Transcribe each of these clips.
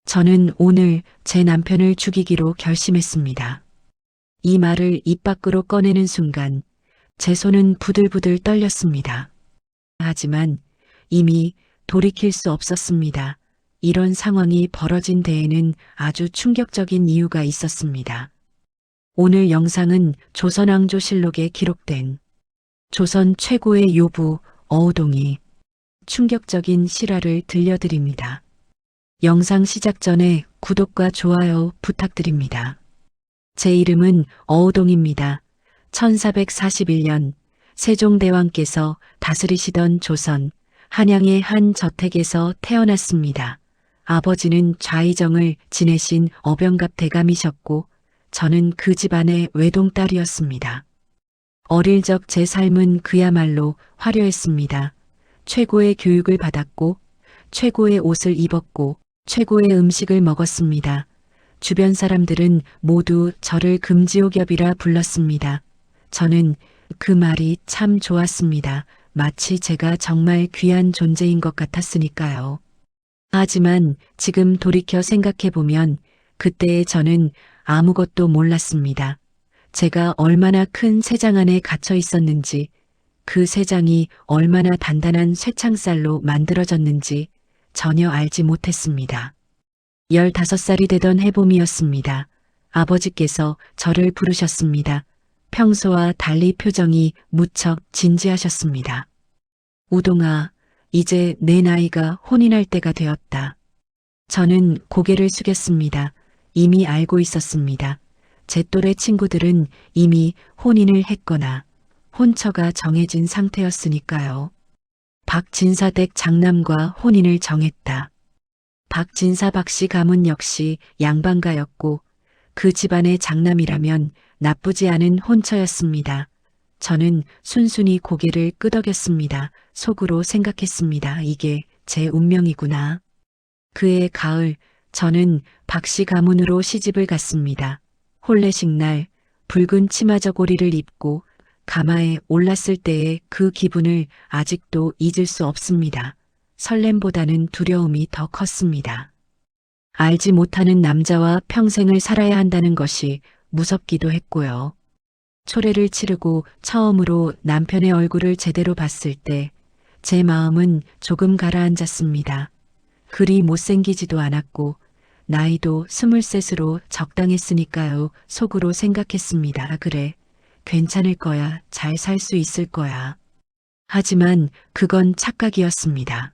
저는 오늘 제 남편을 죽이기로 결심했습니다. 이 말을 입 밖으로 꺼내는 순간 제 손은 부들부들 떨렸습니다. 하지만 이미 돌이킬 수 없었습니다. 이런 상황이 벌어진 데에는 아주 충격적인 이유가 있었습니다. 오늘 영상은 조선왕조실록에 기록된 조선 최고의 요부 어우동이 충격적인 실화를 들려드립니다. 영상 시작 전에 구독과 좋아요 부탁드립니다. 제 이름은 어우동입니다. 1441년 세종대왕께서 다스리시던 조선 한양의 한 저택에서 태어났습니다. 아버지는 좌의정을 지내신 어병갑 대감이셨고 저는 그 집안의 외동딸이었습니다. 어릴 적 제 삶은 그야말로 화려했습니다. 최고의 교육을 받았고 최고의 옷을 입었고 최고의 음식을 먹었습니다. 주변 사람들은 모두 저를 금지옥엽이라 불렀습니다. 저는 그 말이 참 좋았습니다. 마치 제가 정말 귀한 존재인 것 같았으니까요. 하지만 지금 돌이켜 생각해보면 그때의 저는 아무것도 몰랐습니다. 제가 얼마나 큰 쇠장 안에 갇혀 있었는지, 그 쇠장이 얼마나 단단한 쇠창살로 만들어졌는지 전혀 알지 못했습니다. 15살이 되던 해봄이었습니다. 아버지께서 저를 부르셨습니다. 평소와 달리 표정이 무척 진지하셨습니다. 우동아, 이제 내 나이가 혼인할 때가 되었다. 저는 고개를 숙였습니다. 이미 알고 있었습니다. 제 또래 친구들은 이미 혼인을 했거나 혼처가 정해진 상태였으니까요. 박진사댁 장남과 혼인을 정했다. 박진사 박씨 가문 역시 양반가였고 그 집안의 장남이라면 나쁘지 않은 혼처였습니다. 저는 순순히 고개를 끄덕였습니다. 속으로 생각했습니다. 이게 제 운명이구나. 그해 가을 저는 박씨 가문으로 시집을 갔습니다. 혼례식 날 붉은 치마저고리를 입고 가마에 올랐을 때의 그 기분을 아직도 잊을 수 없습니다. 설렘보다는 두려움이 더 컸습니다. 알지 못하는 남자와 평생을 살아야 한다는 것이 무섭기도 했고요. 초례를 치르고 처음으로 남편의 얼굴을 제대로 봤을 때 제 마음은 조금 가라앉았습니다. 그리 못생기지도 않았고 나이도 23으로 적당했으니까요. 속으로 생각했습니다. 그래, 괜찮을 거야. 잘 살 수 있을 거야. 하지만 그건 착각이었습니다.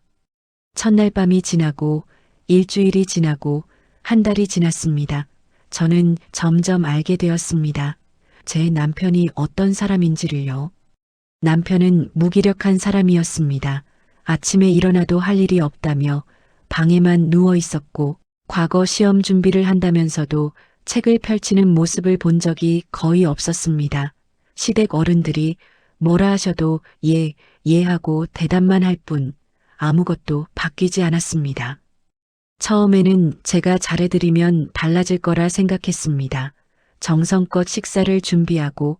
첫날 밤이 지나고 일주일이 지나고 한 달이 지났습니다. 저는 점점 알게 되었습니다. 제 남편이 어떤 사람인지를요. 남편은 무기력한 사람이었습니다. 아침에 일어나도 할 일이 없다며 방에만 누워 있었고 과거 시험 준비를 한다면서도 책을 펼치는 모습을 본 적이 거의 없었습니다. 시댁 어른들이 뭐라 하셔도 예, 예 하고 대답만 할 뿐 아무것도 바뀌지 않았습니다. 처음에는 제가 잘해드리면 달라질 거라 생각했습니다. 정성껏 식사를 준비하고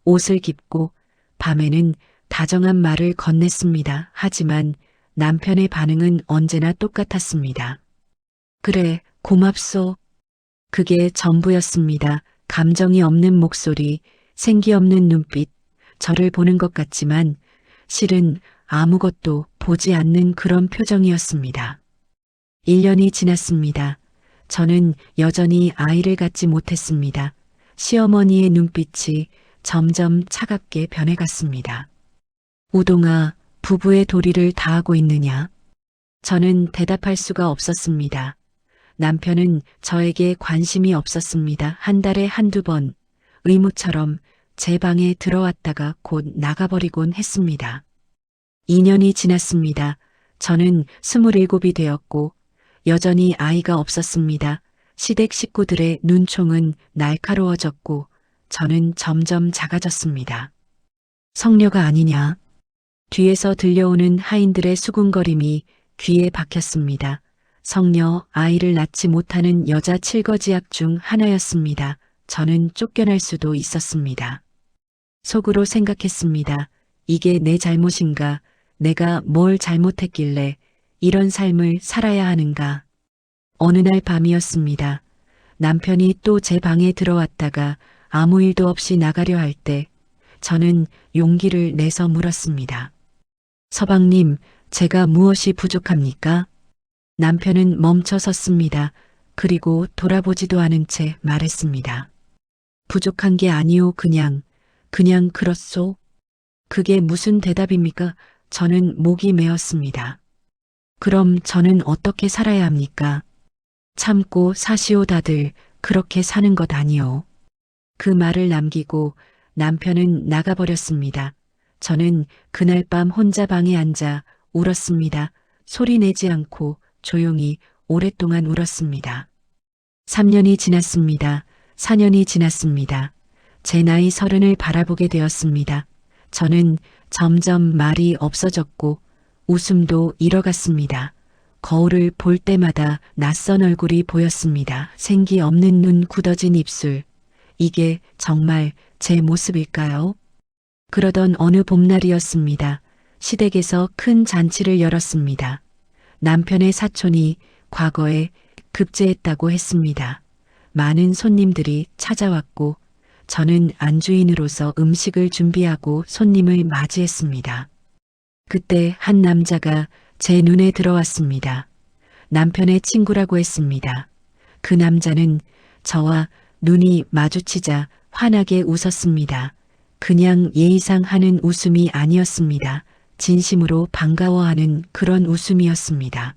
옷을 입고 밤에는 다정한 말을 건넸습니다. 하지만 남편의 반응은 언제나 똑같았습니다. 그래, 고맙소. 그게 전부였습니다. 감정이 없는 목소리, 생기 없는 눈빛, 저를 보는 것 같지만 실은 아무것도 보지 않는 그런 표정이었습니다. 1년이 지났습니다. 저는 여전히 아이를 갖지 못했습니다. 시어머니의 눈빛이 점점 차갑게 변해갔습니다. 우동아, 부부의 도리를 다하고 있느냐? 저는 대답할 수가 없었습니다. 남편은 저에게 관심이 없었습니다. 한 달에 한두 번 의무처럼 제 방에 들어왔다가 곧 나가버리곤 했습니다. 2년이 지났습니다. 저는 27이 되었고 여전히 아이가 없었습니다. 시댁 식구들의 눈총은 날카로워졌고 저는 점점 작아졌습니다. 성녀가 아니냐? 뒤에서 들려오는 하인들의 수군거림이 귀에 박혔습니다. 성녀, 아이를 낳지 못하는 여자 칠거지약 중 하나였습니다. 저는 쫓겨날 수도 있었습니다. 속으로 생각했습니다. 이게 내 잘못인가? 내가 뭘 잘못했길래 이런 삶을 살아야 하는가? 어느 날 밤이었습니다. 남편이 또 제 방에 들어왔다가 아무 일도 없이 나가려 할 때 저는 용기를 내서 물었습니다. 서방님, 제가 무엇이 부족합니까? 남편은 멈춰 섰습니다. 그리고 돌아보지도 않은 채 말했습니다. 부족한 게 아니오, 그냥 그렇소. 그게 무슨 대답입니까? 저는 목이 메었습니다. 그럼 저는 어떻게 살아야 합니까? 참고 사시오, 다들 그렇게 사는 것 아니오. 그 말을 남기고 남편은 나가버렸습니다. 저는 그날 밤 혼자 방에 앉아 울었습니다. 소리 내지 않고 조용히 오랫동안 울었습니다. 3년이 지났습니다. 4년이 지났습니다. 제 나이 30을 바라보게 되었습니다. 저는 점점 말이 없어졌고 웃음도 잃어갔습니다. 거울을 볼 때마다 낯선 얼굴이 보였습니다. 생기 없는 눈, 굳어진 입술. 이게 정말 제 모습일까요? 그러던 어느 봄날이었습니다. 시댁에서 큰 잔치를 열었습니다. 남편의 사촌이 과거에 급제했다고 했습니다. 많은 손님들이 찾아왔고 저는 안주인으로서 음식을 준비하고 손님을 맞이했습니다. 그때 한 남자가 제 눈에 들어왔습니다. 남편의 친구라고 했습니다. 그 남자는 저와 눈이 마주치자 환하게 웃었습니다. 그냥 예의상 하는 웃음이 아니었습니다. 진심으로 반가워하는 그런 웃음이었습니다.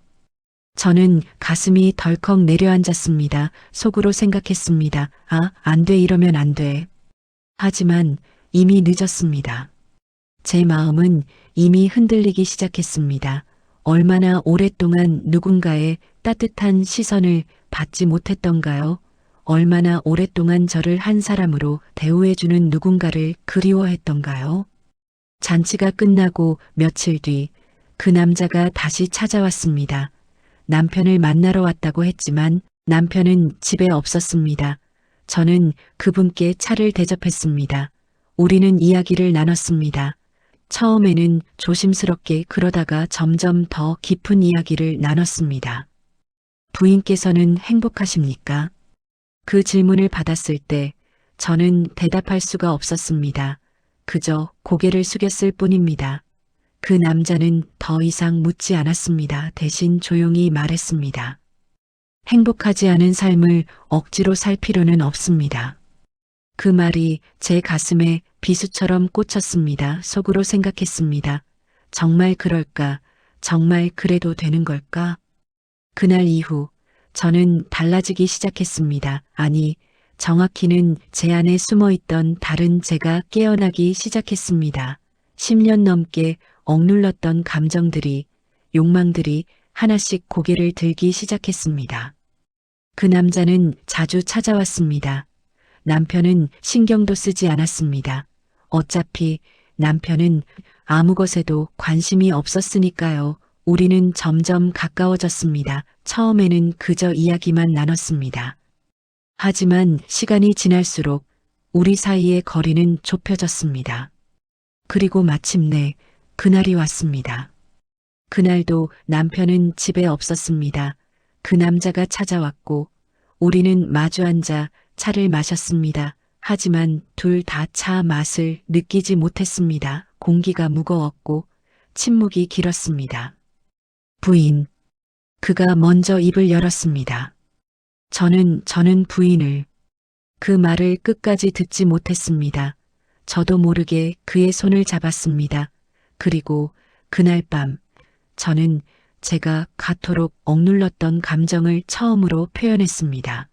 저는 가슴이 덜컥 내려앉았습니다. 속으로 생각했습니다. 아, 안 돼, 이러면 안 돼. 하지만 이미 늦었습니다. 제 마음은 이미 흔들리기 시작했습니다. 얼마나 오랫동안 누군가의 따뜻한 시선을 받지 못했던가요? 얼마나 오랫동안 저를 한 사람으로 대우해주는 누군가를 그리워했던가요? 잔치가 끝나고 며칠 뒤 그 남자가 다시 찾아왔습니다. 남편을 만나러 왔다고 했지만 남편은 집에 없었습니다. 저는 그분께 차를 대접했습니다. 우리는 이야기를 나눴습니다. 처음에는 조심스럽게, 그러다가 점점 더 깊은 이야기를 나눴습니다. 부인께서는 행복하십니까? 그 질문을 받았을 때 저는 대답할 수가 없었습니다. 그저 고개를 숙였을 뿐입니다. 그 남자는 더 이상 묻지 않았습니다. 대신 조용히 말했습니다. 행복하지 않은 삶을 억지로 살 필요는 없습니다. 그 말이 제 가슴에 비수처럼 꽂혔습니다. 속으로 생각했습니다. 정말 그럴까? 정말 그래도 되는 걸까? 그날 이후 저는 달라지기 시작했습니다. 아니, 정확히는 제 안에 숨어있던 다른 제가 깨어나기 시작했습니다. 10년 넘게 억눌렀던 감정들이, 욕망들이 하나씩 고개를 들기 시작했습니다. 그 남자는 자주 찾아왔습니다. 남편은 신경도 쓰지 않았습니다. 어차피 남편은 아무 것에도 관심이 없었으니까요. 우리는 점점 가까워졌습니다. 처음에는 그저 이야기만 나눴습니다. 하지만 시간이 지날수록 우리 사이의 거리는 좁혀졌습니다. 그리고 마침내 그날이 왔습니다. 그날도 남편은 집에 없었습니다. 그 남자가 찾아왔고 우리는 마주 앉아 차를 마셨습니다. 하지만 둘 다 차 맛을 느끼지 못했습니다. 공기가 무거웠고 침묵이 길었습니다. 부인. 그가 먼저 입을 열었습니다. 저는 부인을. 그 말을 끝까지 듣지 못했습니다. 저도 모르게 그의 손을 잡았습니다. 그리고 그날 밤 저는 제가 그토록 억눌렀던 감정을 처음으로 표현했습니다.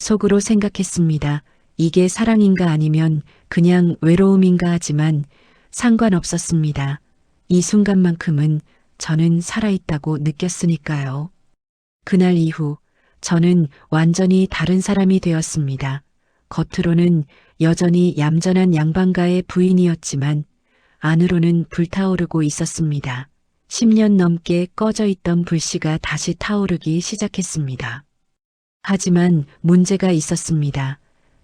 속으로 생각했습니다. 이게 사랑인가 아니면 그냥 외로움인가, 하지만 상관없었습니다. 이 순간만큼은 저는 살아있다고 느꼈으니까요. 그날 이후 저는 완전히 다른 사람이 되었습니다. 겉으로는 여전히 얌전한 양반가의 부인이었지만 안으로는 불타오르고 있었습니다. 10년 넘게 꺼져 있던 불씨가 다시 타오르기 시작했습니다. 하지만 문제가 있었습니다.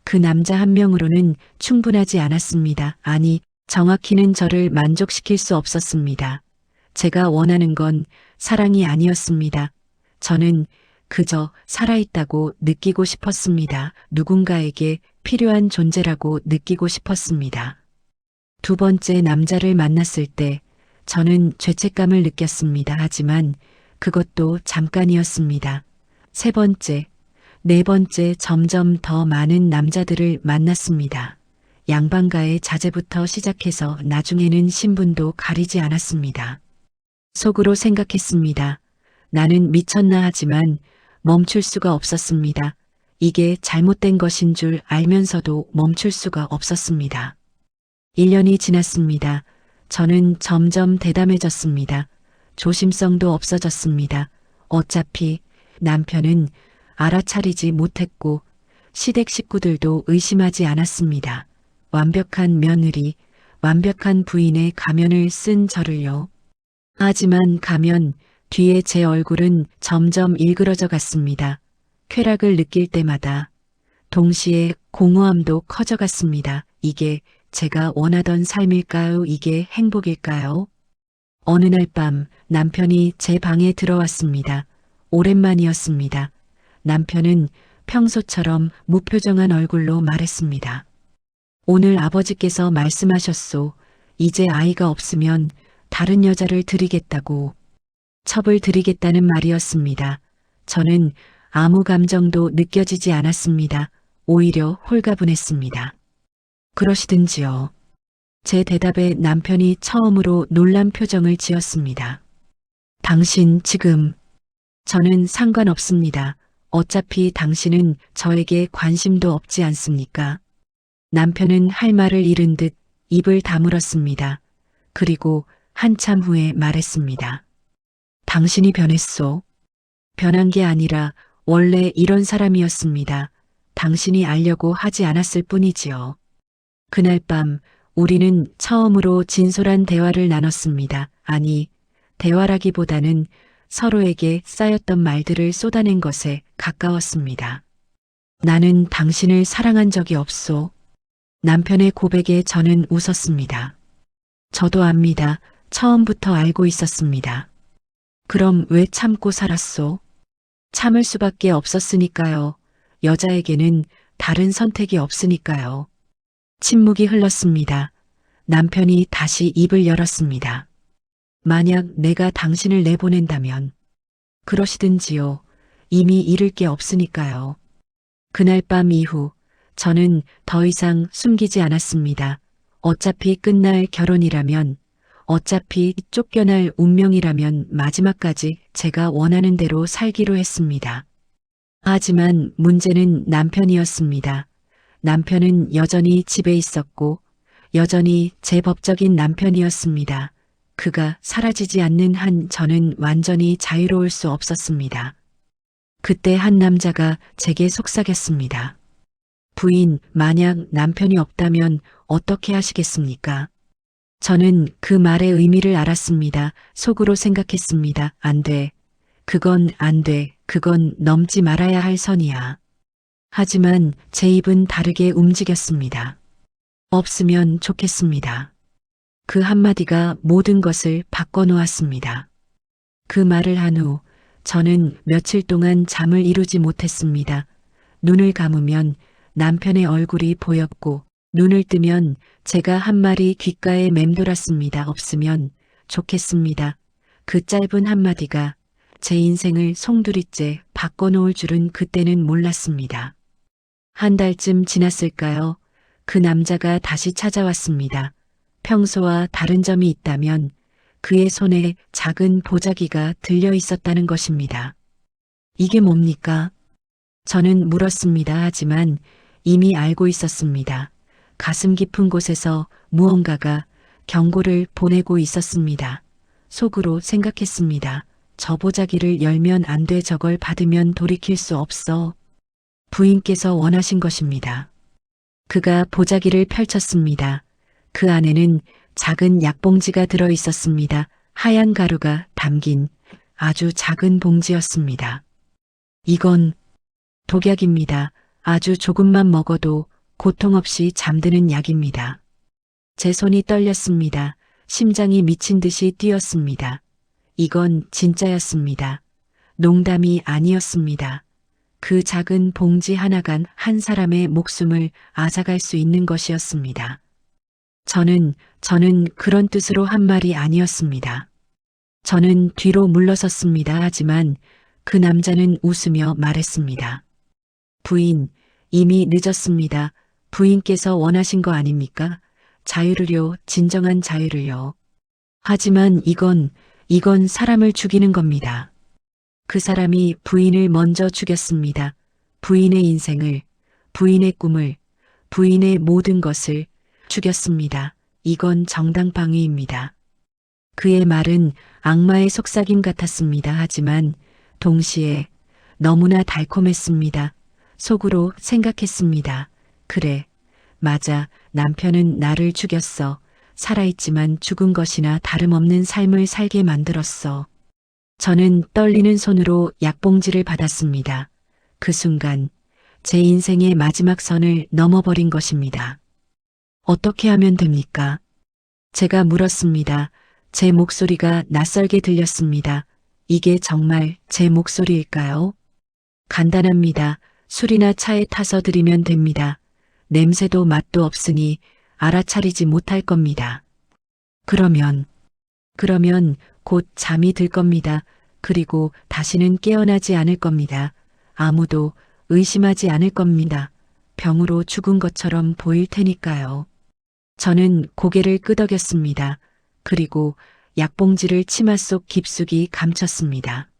그 남자 한 명으로는 충분하지 않았습니다. 아니, 정확히는 저를 만족시킬 수 없었습니다. 제가 원하는 건 사랑이 아니었습니다. 저는 그저 살아있다고 느끼고 싶었습니다. 누군가에게 필요한 존재라고 느끼고 싶었습니다. 두 번째 남자를 만났을 때 저는 죄책감을 느꼈습니다. 하지만 그것도 잠깐이었습니다. 세 번째, 네 번째 점점 더 많은 남자들을 만났습니다. 양반가의 자제부터 시작해서 나중에는 신분도 가리지 않았습니다. 속으로 생각했습니다. 나는 미쳤나 하지만 멈출 수가 없었습니다. 이게 잘못된 것인 줄 알면서도 멈출 수가 없었습니다. 1년이 지났습니다. 저는 점점 대담해졌습니다. 조심성도 없어졌습니다. 어차피 남편은 알아차리지 못했고 시댁 식구들도 의심하지 않았습니다. 완벽한 며느리, 완벽한 부인의 가면을 쓴 저를요. 하지만 가면 뒤에 제 얼굴은 점점 일그러져 갔습니다. 쾌락을 느낄 때마다 동시에 공허함도 커져갔습니다. 이게 제가 원하던 삶일까요? 이게 행복일까요? 어느 날 밤 남편이 제 방에 들어왔습니다. 오랜만이었습니다. 남편은 평소처럼 무표정한 얼굴로 말했습니다. 오늘 아버지께서 말씀하셨소. 이제 아이가 없으면 다른 여자를 드리겠다고. 첩을 드리겠다는 말이었습니다. 저는 아무 감정도 느껴지지 않았습니다. 오히려 홀가분했습니다. 그러시든지요. 제 대답에 남편이 처음으로 놀란 표정을 지었습니다. 당신 지금. 저는 상관없습니다. 어차피 당신은 저에게 관심도 없지 않습니까? 남편은 할 말을 잃은 듯 입을 다물었습니다. 그리고 한참 후에 말했습니다. 당신이 변했소. 변한 게 아니라 원래 이런 사람이었습니다. 당신이 알려고 하지 않았을 뿐이지요. 그날 밤 우리는 처음으로 진솔한 대화를 나눴습니다. 아니, 대화라기보다는 서로에게 쌓였던 말들을 쏟아낸 것에 가까웠습니다. 나는 당신을 사랑한 적이 없소. 남편의 고백에 저는 웃었습니다. 저도 압니다. 처음부터 알고 있었습니다. 그럼 왜 참고 살았소? 참을 수밖에 없었으니까요. 여자에게는 다른 선택이 없으니까요. 침묵이 흘렀습니다. 남편이 다시 입을 열었습니다. 만약 내가 당신을 내보낸다면 그러시든지요. 이미 잃을 게 없으니까요. 그날 밤 이후 저는 더 이상 숨기지 않았습니다. 어차피 끝날 결혼이라면, 어차피 쫓겨날 운명이라면 마지막까지 제가 원하는 대로 살기로 했습니다. 하지만 문제는 남편이었습니다. 남편은 여전히 집에 있었고 여전히 제 법적인 남편이었습니다. 그가 사라지지 않는 한 저는 완전히 자유로울 수 없었습니다. 그때 한 남자가 제게 속삭였습니다. 부인, 만약 남편이 없다면 어떻게 하시겠습니까? 저는 그 말의 의미를 알았습니다. 속으로 생각했습니다. 안 돼. 그건 안 돼. 그건 넘지 말아야 할 선이야. 하지만 제 입은 다르게 움직였습니다. 없으면 좋겠습니다. 그 한마디가 모든 것을 바꿔놓았습니다. 그 말을 한 후 저는 며칠 동안 잠을 이루지 못했습니다. 눈을 감으면 남편의 얼굴이 보였고 눈을 뜨면 제가 한 말이 귓가에 맴돌았습니다. 없으면 좋겠습니다. 그 짧은 한마디가 제 인생을 송두리째 바꿔놓을 줄은 그때는 몰랐습니다. 한 달쯤 지났을까요? 그 남자가 다시 찾아왔습니다. 평소와 다른 점이 있다면 그의 손에 작은 보자기가 들려 있었다는 것입니다. 이게 뭡니까? 저는 물었습니다. 하지만 이미 알고 있었습니다. 가슴 깊은 곳에서 무언가가 경고를 보내고 있었습니다. 속으로 생각했습니다. 저 보자기를 열면 안 돼. 저걸 받으면 돌이킬 수 없어. 부인께서 원하신 것입니다. 그가 보자기를 펼쳤습니다. 그 안에는 작은 약봉지가 들어 있었습니다. 하얀 가루가 담긴 아주 작은 봉지였습니다. 이건 독약입니다. 아주 조금만 먹어도 고통 없이 잠드는 약입니다. 제 손이 떨렸습니다. 심장이 미친 듯이 뛰었습니다. 이건 진짜였습니다. 농담이 아니었습니다. 그 작은 봉지 하나가 한 사람의 목숨을 앗아갈 수 있는 것이었습니다. 저는 그런 뜻으로 한 말이 아니었습니다. 저는 뒤로 물러섰습니다. 하지만 그 남자는 웃으며 말했습니다. 부인, 이미 늦었습니다. 부인께서 원하신 거 아닙니까? 자유를요, 진정한 자유를요. 하지만 이건 사람을 죽이는 겁니다. 그 사람이 부인을 먼저 죽였습니다. 부인의 인생을, 부인의 꿈을, 부인의 모든 것을 죽였습니다. 이건 정당방위입니다. 그의 말은 악마의 속삭임 같았습니다. 하지만 동시에 너무나 달콤했습니다. 속으로 생각했습니다. 그래, 맞아. 남편은 나를 죽였어. 살아있지만 죽은 것이나 다름없는 삶을 살게 만들었어. 저는 떨리는 손으로 약봉지를 받았습니다. 그 순간 제 인생의 마지막 선을 넘어버린 것입니다. 어떻게 하면 됩니까? 제가 물었습니다. 제 목소리가 낯설게 들렸습니다. 이게 정말 제 목소리일까요? 간단합니다. 술이나 차에 타서 드리면 됩니다. 냄새도 맛도 없으니 알아차리지 못할 겁니다. 그러면 곧 잠이 들 겁니다. 그리고 다시는 깨어나지 않을 겁니다. 아무도 의심하지 않을 겁니다. 병으로 죽은 것처럼 보일 테니까요. 저는 고개를 끄덕였습니다. 그리고 약봉지를 치마 속 깊숙이 감췄습니다.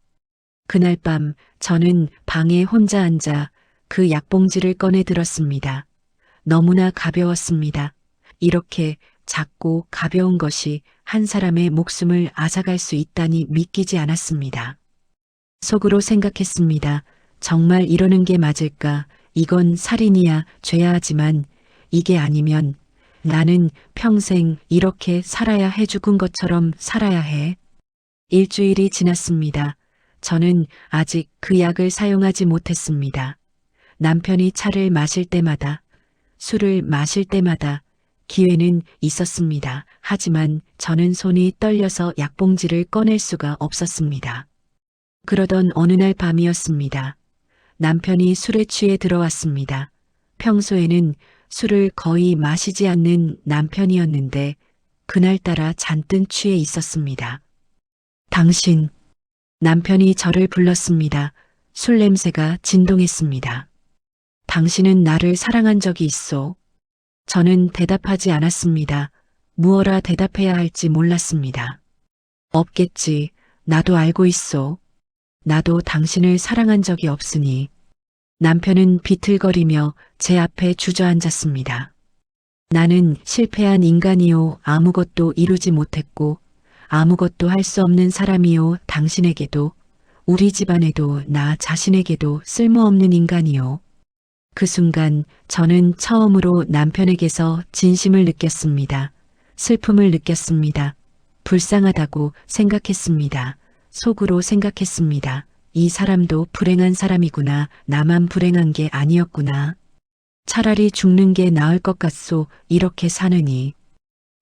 그날 밤 저는 방에 혼자 앉아 그 약봉지를 꺼내 들었습니다. 너무나 가벼웠습니다. 이렇게 작고 가벼운 것이 한 사람의 목숨을 앗아갈 수 있다니 믿기지 않았습니다. 속으로 생각했습니다. 정말 이러는 게 맞을까? 이건 살인이야 죄야 하지만 이게 아니면 나는 평생 이렇게 살아야 해 죽은 것처럼 살아야 해. 일주일이 지났습니다. 저는 아직 그 약을 사용하지 못했습니다. 남편이 차를 마실 때마다, 술을 마실 때마다 기회는 있었습니다. 하지만 저는 손이 떨려서 약봉지를 꺼낼 수가 없었습니다. 그러던 어느 날 밤이었습니다. 남편이 술에 취해 들어왔습니다. 평소에는 술을 거의 마시지 않는 남편이었는데 그날따라 잔뜩 취해 있었습니다. 당신, 남편이 저를 불렀습니다. 술 냄새가 진동했습니다. 당신은 나를 사랑한 적이 있소? 저는 대답하지 않았습니다. 무엇라 대답해야 할지 몰랐습니다. 없겠지. 나도 알고 있소. 나도 당신을 사랑한 적이 없으니. 남편은 비틀거리며 제 앞에 주저앉았습니다. 나는 실패한 인간이요. 아무것도 이루지 못했고 아무것도 할 수 없는 사람이요. 당신에게도 우리 집안에도 나 자신에게도 쓸모없는 인간이요. 그 순간 저는 처음으로 남편에게서 진심을 느꼈습니다. 슬픔을 느꼈습니다. 불쌍하다고 생각했습니다. 속으로 생각했습니다. 이 사람도 불행한 사람이구나. 나만 불행한 게 아니었구나. 차라리 죽는 게 나을 것 같소. 이렇게 사느니.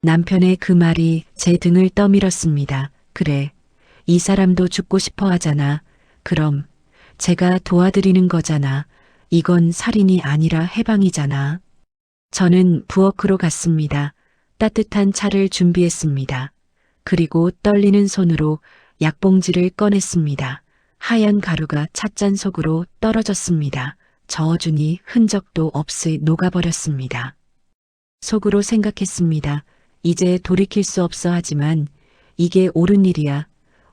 남편의 그 말이 제 등을 떠밀었습니다. 그래. 이 사람도 죽고 싶어 하잖아. 그럼 제가 도와드리는 거잖아. 이건 살인이 아니라 해방이잖아. 저는 부엌으로 갔습니다. 따뜻한 차를 준비했습니다. 그리고 떨리는 손으로 약봉지를 꺼냈습니다. 하얀 가루가 찻잔 속으로 떨어졌습니다. 저어주니 흔적도 없이 녹아버렸습니다. 속으로 생각했습니다. 이제 돌이킬 수 없어 하지만 이게 옳은 일이야.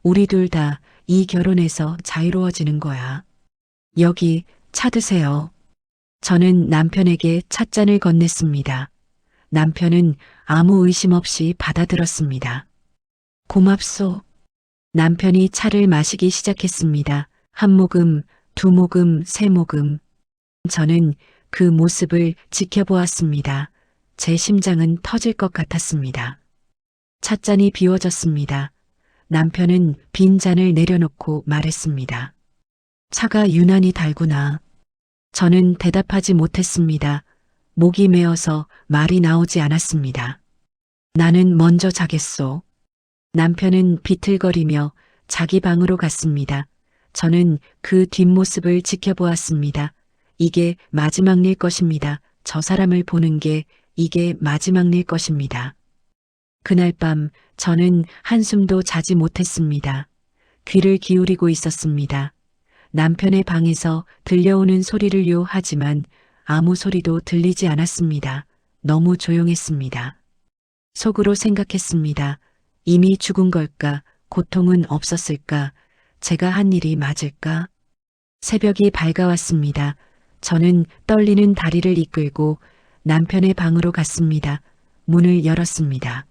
우리 둘 다 이 결혼에서 자유로워지는 거야. 여기 차 드세요. 저는 남편에게 찻잔을 건넸습니다. 남편은 아무 의심 없이 받아들었습니다. 고맙소. 남편이 차를 마시기 시작했습니다. 한 모금, 두 모금, 세 모금. 저는 그 모습을 지켜보았습니다. 제 심장은 터질 것 같았습니다. 찻잔이 비워졌습니다. 남편은 빈 잔을 내려놓고 말했습니다. 차가 유난히 달구나. 저는 대답하지 못했습니다. 목이 메어서 말이 나오지 않았습니다. 나는 먼저 자겠소. 남편은 비틀거리며 자기 방으로 갔습니다. 저는 그 뒷모습을 지켜보았습니다. 이게 마지막 일 것입니다. 저 사람을 보는 게 이게 마지막 일 것입니다. 그날 밤 저는 한숨도 자지 못했습니다. 귀를 기울이고 있었습니다. 남편의 방에서 들려오는 소리를요 하지만 아무 소리도 들리지 않았습니다. 너무 조용했습니다. 속으로 생각했습니다. 이미 죽은 걸까? 고통은 없었을까? 제가 한 일이 맞을까? 새벽이 밝아왔습니다. 저는 떨리는 다리를 이끌고 남편의 방으로 갔습니다. 문을 열었습니다.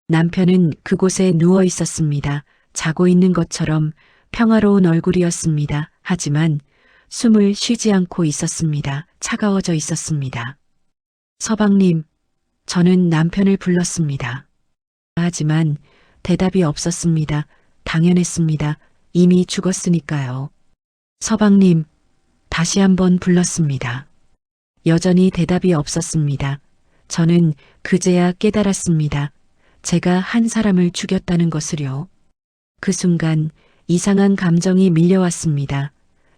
남편은 그곳에 누워 있었습니다. 자고 있는 것처럼 평화로운 얼굴이었습니다. 하지만 숨을 쉬지 않고 있었습니다. 차가워져 있었습니다. 서방님, 저는 남편을 불렀습니다. 하지만 대답이 없었습니다. 당연했습니다. 이미 죽었으니까요. 서방님, 다시 한번 불렀습니다. 여전히 대답이 없었습니다. 저는 그제야 깨달았습니다. 제가 한 사람을 죽였다는 것을요. 그 순간 이상한 감정이 밀려왔습니다.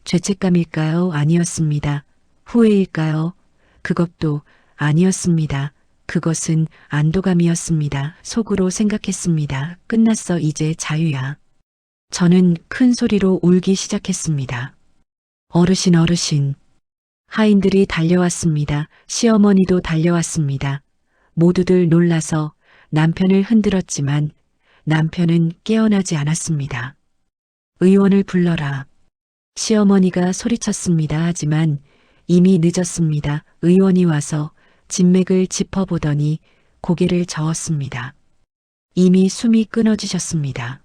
죄책감일까요? 아니었습니다. 후회일까요? 그것도 아니었습니다. 그것은 안도감이었습니다. 속으로 생각했습니다. 끝났어. 이제 자유야. 저는 큰 소리로 울기 시작했습니다. 어르신, 어르신. 하인들이 달려왔습니다. 시어머니도 달려왔습니다. 모두들 놀라서 남편을 흔들었지만 남편은 깨어나지 않았습니다. 의원을 불러라. 시어머니가 소리쳤습니다. 하지만 이미 늦었습니다. 의원이 와서 진맥을 짚어보더니 고개를 저었습니다. 이미 숨이 끊어지셨습니다.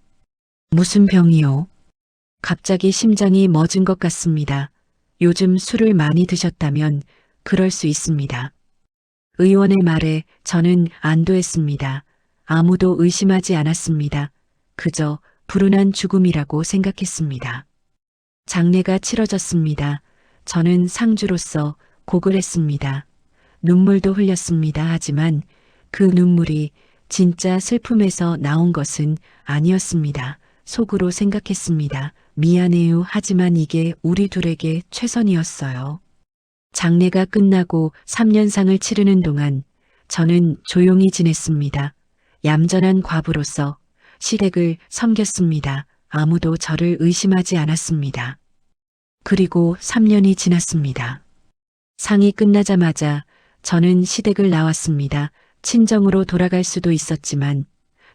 무슨 병이요? 갑자기 심장이 멎은 것 같습니다. 요즘 술을 많이 드셨다면 그럴 수 있습니다. 의원의 말에 저는 안도했습니다. 아무도 의심하지 않았습니다. 그저 불운한 죽음이라고 생각했습니다. 장례가 치러졌습니다. 저는 상주로서 곡을 했습니다. 눈물도 흘렸습니다. 하지만 그 눈물이 진짜 슬픔에서 나온 것은 아니었습니다. 속으로 생각했습니다. 미안해요. 하지만 이게 우리 둘에게 최선이었어요. 장례가 끝나고 3년상을 치르는 동안 저는 조용히 지냈습니다. 얌전한 과부로서 시댁을 섬겼습니다. 아무도 저를 의심하지 않았습니다. 그리고 3년이 지났습니다. 상이 끝나자마자 저는 시댁을 나왔습니다. 친정으로 돌아갈 수도 있었지만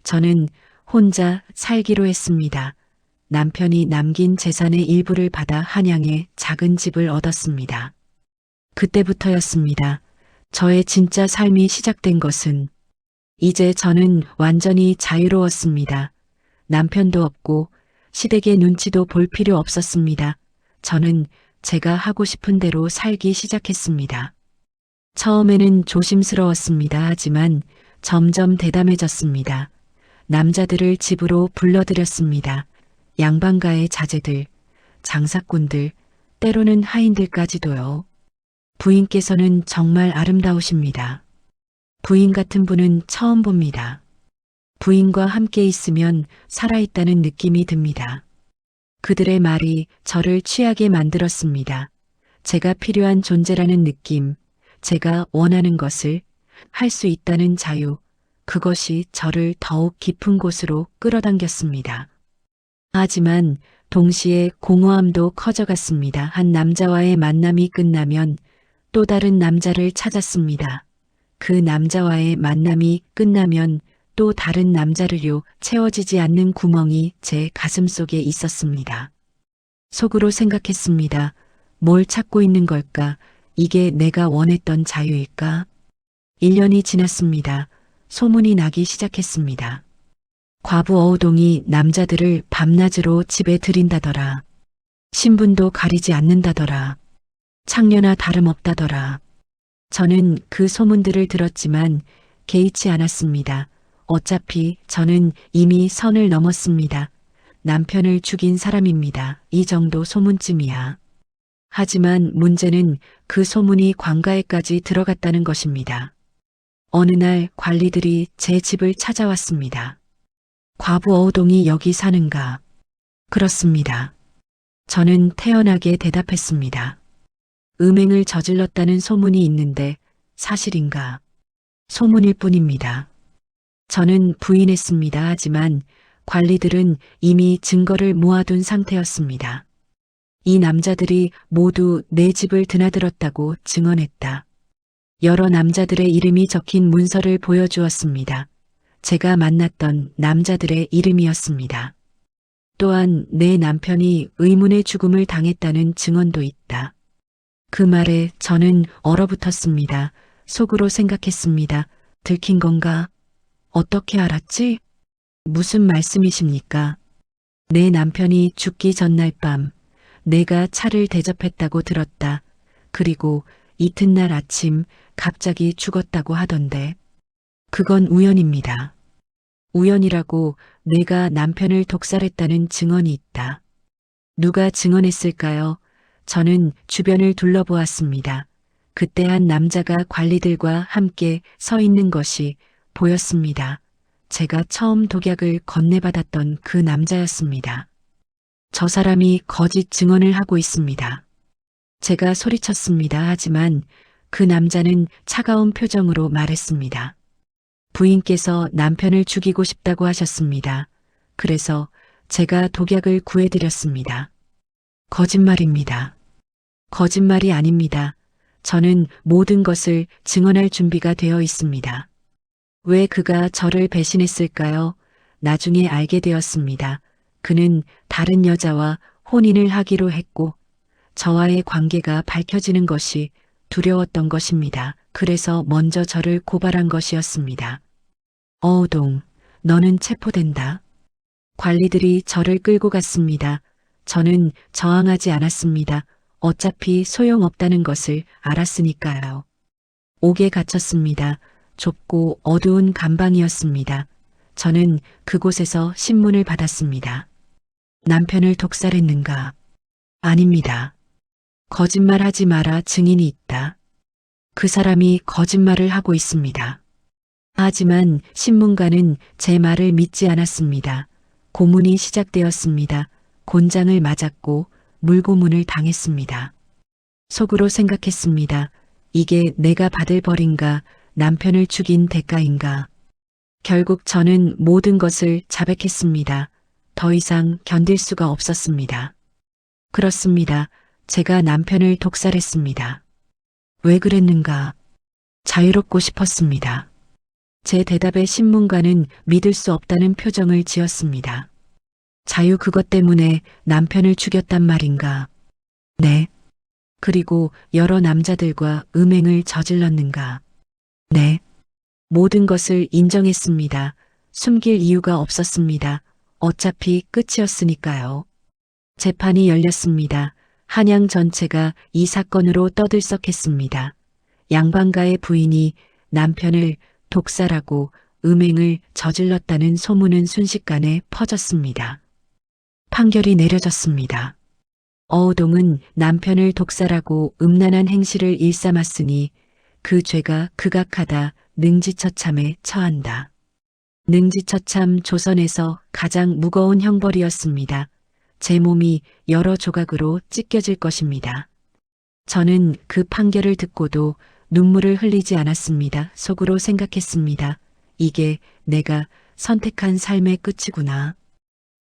저는 혼자 살기로 했습니다. 남편이 남긴 재산의 일부를 받아 한양에 작은 집을 얻었습니다. 그때부터였습니다. 저의 진짜 삶이 시작된 것은 이제 저는 완전히 자유로웠습니다. 남편도 없고 시댁의 눈치도 볼 필요 없었습니다. 저는 제가 하고 싶은 대로 살기 시작했습니다. 처음에는 조심스러웠습니다. 하지만 점점 대담해졌습니다. 남자들을 집으로 불러들였습니다. 양반가의 자제들, 장사꾼들, 때로는 하인들까지도요. 부인께서는 정말 아름다우십니다. 부인 같은 분은 처음 봅니다. 부인과 함께 있으면 살아있다는 느낌이 듭니다. 그들의 말이 저를 취하게 만들었습니다. 제가 필요한 존재라는 느낌, 제가 원하는 것을 할 수 있다는 자유, 그것이 저를 더욱 깊은 곳으로 끌어당겼습니다. 하지만 동시에 공허함도 커져갔습니다. 한 남자와의 만남이 끝나면 또 다른 남자를 찾았습니다. 그 남자와의 만남이 끝나면 또 다른 남자를요 채워지지 않는 구멍이 제 가슴 속에 있었습니다. 속으로 생각했습니다. 뭘 찾고 있는 걸까? 이게 내가 원했던 자유일까? 1년이 지났습니다. 소문이 나기 시작했습니다. 과부 어우동이 남자들을 밤낮으로 집에 들인다더라. 신분도 가리지 않는다더라. 창녀나 다름없다더라. 저는 그 소문들을 들었지만 개의치 않았습니다. 어차피 저는 이미 선을 넘었습니다. 남편을 죽인 사람입니다. 이 정도 소문쯤이야. 하지만 문제는 그 소문이 관가에까지 들어갔다는 것입니다. 어느 날 관리들이 제 집을 찾아왔습니다. 과부 어우동이 여기 사는가? 그렇습니다. 저는 태연하게 대답했습니다. 음행을 저질렀다는 소문이 있는데 사실인가? 소문일 뿐입니다. 저는 부인했습니다. 하지만 관리들은 이미 증거를 모아둔 상태였습니다. 이 남자들이 모두 내 집을 드나들었다고 증언했다. 여러 남자들의 이름이 적힌 문서를 보여주었습니다. 제가 만났던 남자들의 이름이었습니다. 또한 내 남편이 의문의 죽음을 당했다는 증언도 있다. 그 말에 저는 얼어붙었습니다. 속으로 생각했습니다. 들킨 건가? 어떻게 알았지? 무슨 말씀이십니까? 내 남편이 죽기 전날 밤 내가 차를 대접했다고 들었다. 그리고 이튿날 아침 갑자기 죽었다고 하던데. 그건 우연입니다. 우연이라고 내가 남편을 독살했다는 증언이 있다. 누가 증언했을까요? 저는 주변을 둘러보았습니다. 그때 한 남자가 관리들과 함께 서 있는 것이 보였습니다. 제가 처음 독약을 건네받았던 그 남자였습니다. 저 사람이 거짓 증언을 하고 있습니다. 제가 소리쳤습니다. 하지만 그 남자는 차가운 표정으로 말했습니다. 부인께서 남편을 죽이고 싶다고 하셨습니다. 그래서 제가 독약을 구해드렸습니다. 거짓말입니다. 거짓말이 아닙니다. 저는 모든 것을 증언할 준비가 되어 있습니다. 왜 그가 저를 배신했을까요? 나중에 알게 되었습니다. 그는 다른 여자와 혼인을 하기로 했고 저와의 관계가 밝혀지는 것이 두려웠던 것입니다. 그래서 먼저 저를 고발한 것이었습니다. 어우동, 너는 체포된다. 관리들이 저를 끌고 갔습니다. 저는 저항하지 않았습니다. 어차피 소용없다는 것을 알았으니까요. 옥에 갇혔습니다. 좁고 어두운 감방이었습니다. 저는 그곳에서 신문을 받았습니다. 남편을 독살했는가? 아닙니다. 거짓말하지 마라. 증인이 있다. 그 사람이 거짓말을 하고 있습니다. 하지만 신문가는 제 말을 믿지 않았습니다. 고문이 시작되었습니다. 곤장을 맞았고 물고문을 당했습니다. 속으로 생각했습니다. 이게 내가 받을 벌인가, 남편을 죽인 대가인가. 결국 저는 모든 것을 자백했습니다. 더 이상 견딜 수가 없었습니다. 그렇습니다. 제가 남편을 독살했습니다. 왜 그랬는가? 자유롭고 싶었습니다. 제 대답에 신문가는 믿을 수 없다는 표정을 지었습니다. 자유 그것 때문에 남편을 죽였단 말인가? 네. 그리고 여러 남자들과 음행을 저질렀는가? 네. 모든 것을 인정했습니다. 숨길 이유가 없었습니다. 어차피 끝이었으니까요. 재판이 열렸습니다. 한양 전체가 이 사건으로 떠들썩했습니다. 양반가의 부인이 남편을 독살하고 음행을 저질렀다는 소문은 순식간에 퍼졌습니다. 판결이 내려졌습니다. 어우동은 남편을 독살하고 음란한 행실을 일삼았으니 그 죄가 극악하다. 능지처참에 처한다. 능지처참 조선에서 가장 무거운 형벌이었습니다. 제 몸이 여러 조각으로 찢겨질 것입니다. 저는 그 판결을 듣고도 눈물을 흘리지 않았습니다. 속으로 생각했습니다. 이게 내가 선택한 삶의 끝이구나.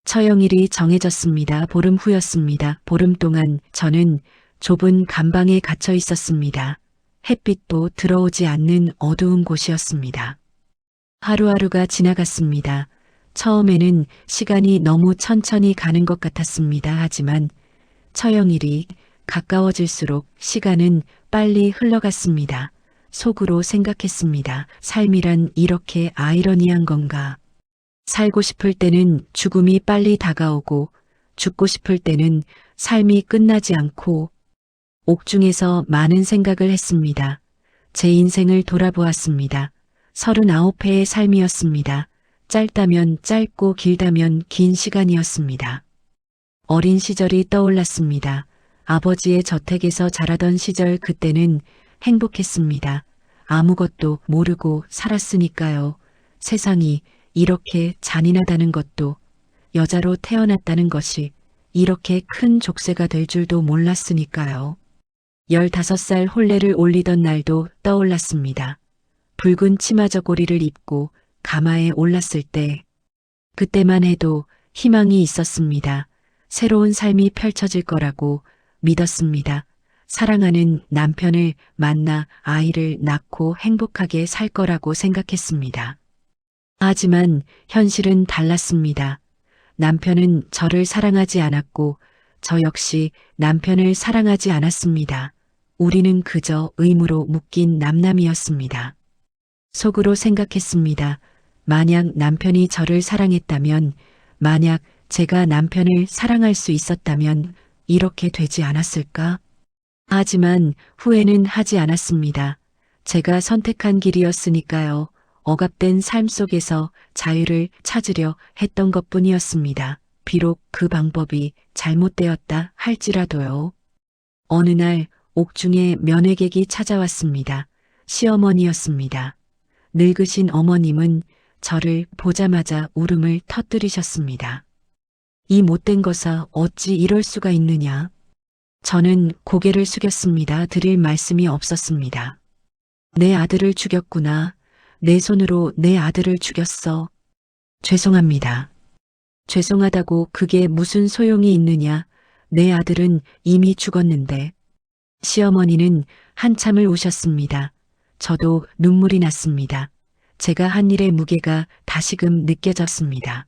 처형일이 정해졌습니다. 보름 후였습니다. 보름 동안 저는 좁은 감방에 갇혀 있었습니다. 햇빛도 들어오지 않는 어두운 곳이었습니다. 하루하루가 지나갔습니다. 처음에는 시간이 너무 천천히 가는 것 같았습니다. 하지만 처형일이 가까워질수록 시간은 빨리 흘러갔습니다. 속으로 생각했습니다. 삶이란 이렇게 아이러니한 건가? 살고 싶을 때는 죽음이 빨리 다가오고 죽고 싶을 때는 삶이 끝나지 않고 옥중에서 많은 생각을 했습니다. 제 인생을 돌아보았습니다. 39회의 삶이었습니다. 짧다면 짧고 길다면 긴 시간이었습니다. 어린 시절이 떠올랐습니다. 아버지의 저택에서 자라던 시절 그때는 행복했습니다. 아무것도 모르고 살았으니까요. 세상이 이렇게 잔인하다는 것도 여자로 태어났다는 것이 이렇게 큰 족쇄가 될 줄도 몰랐으니까요. 15살 혼례를 올리던 날도 떠올랐습니다. 붉은 치마 저고리를 입고 가마에 올랐을 때, 그때만 해도 희망이 있었습니다. 새로운 삶이 펼쳐질 거라고 믿었습니다. 사랑하는 남편을 만나 아이를 낳고 행복하게 살 거라고 생각했습니다. 하지만 현실은 달랐습니다. 남편은 저를 사랑하지 않았고 저 역시 남편을 사랑하지 않았습니다. 우리는 그저 의무로 묶인 남남이었습니다. 속으로 생각했습니다. 만약 남편이 저를 사랑했다면, 만약 제가 남편을 사랑할 수 있었다면 이렇게 되지 않았을까? 하지만 후회는 하지 않았습니다. 제가 선택한 길이었으니까요. 억압된 삶 속에서 자유를 찾으려 했던 것뿐이었습니다. 비록 그 방법이 잘못되었다 할지라도요. 어느 날 옥중에 면회객이 찾아왔습니다. 시어머니였습니다. 늙으신 어머님은 저를 보자마자 울음을 터뜨리셨습니다. 이 못된 것아 어찌 이럴 수가 있느냐. 저는 고개를 숙였습니다. 드릴 말씀이 없었습니다. 내 아들을 죽였구나. 내 손으로 내 아들을 죽였어. 죄송합니다. 죄송하다고 그게 무슨 소용이 있느냐. 내 아들은 이미 죽었는데. 시어머니는 한참을 우셨습니다. 저도 눈물이 났습니다. 제가 한 일의 무게가 다시금 느껴졌습니다.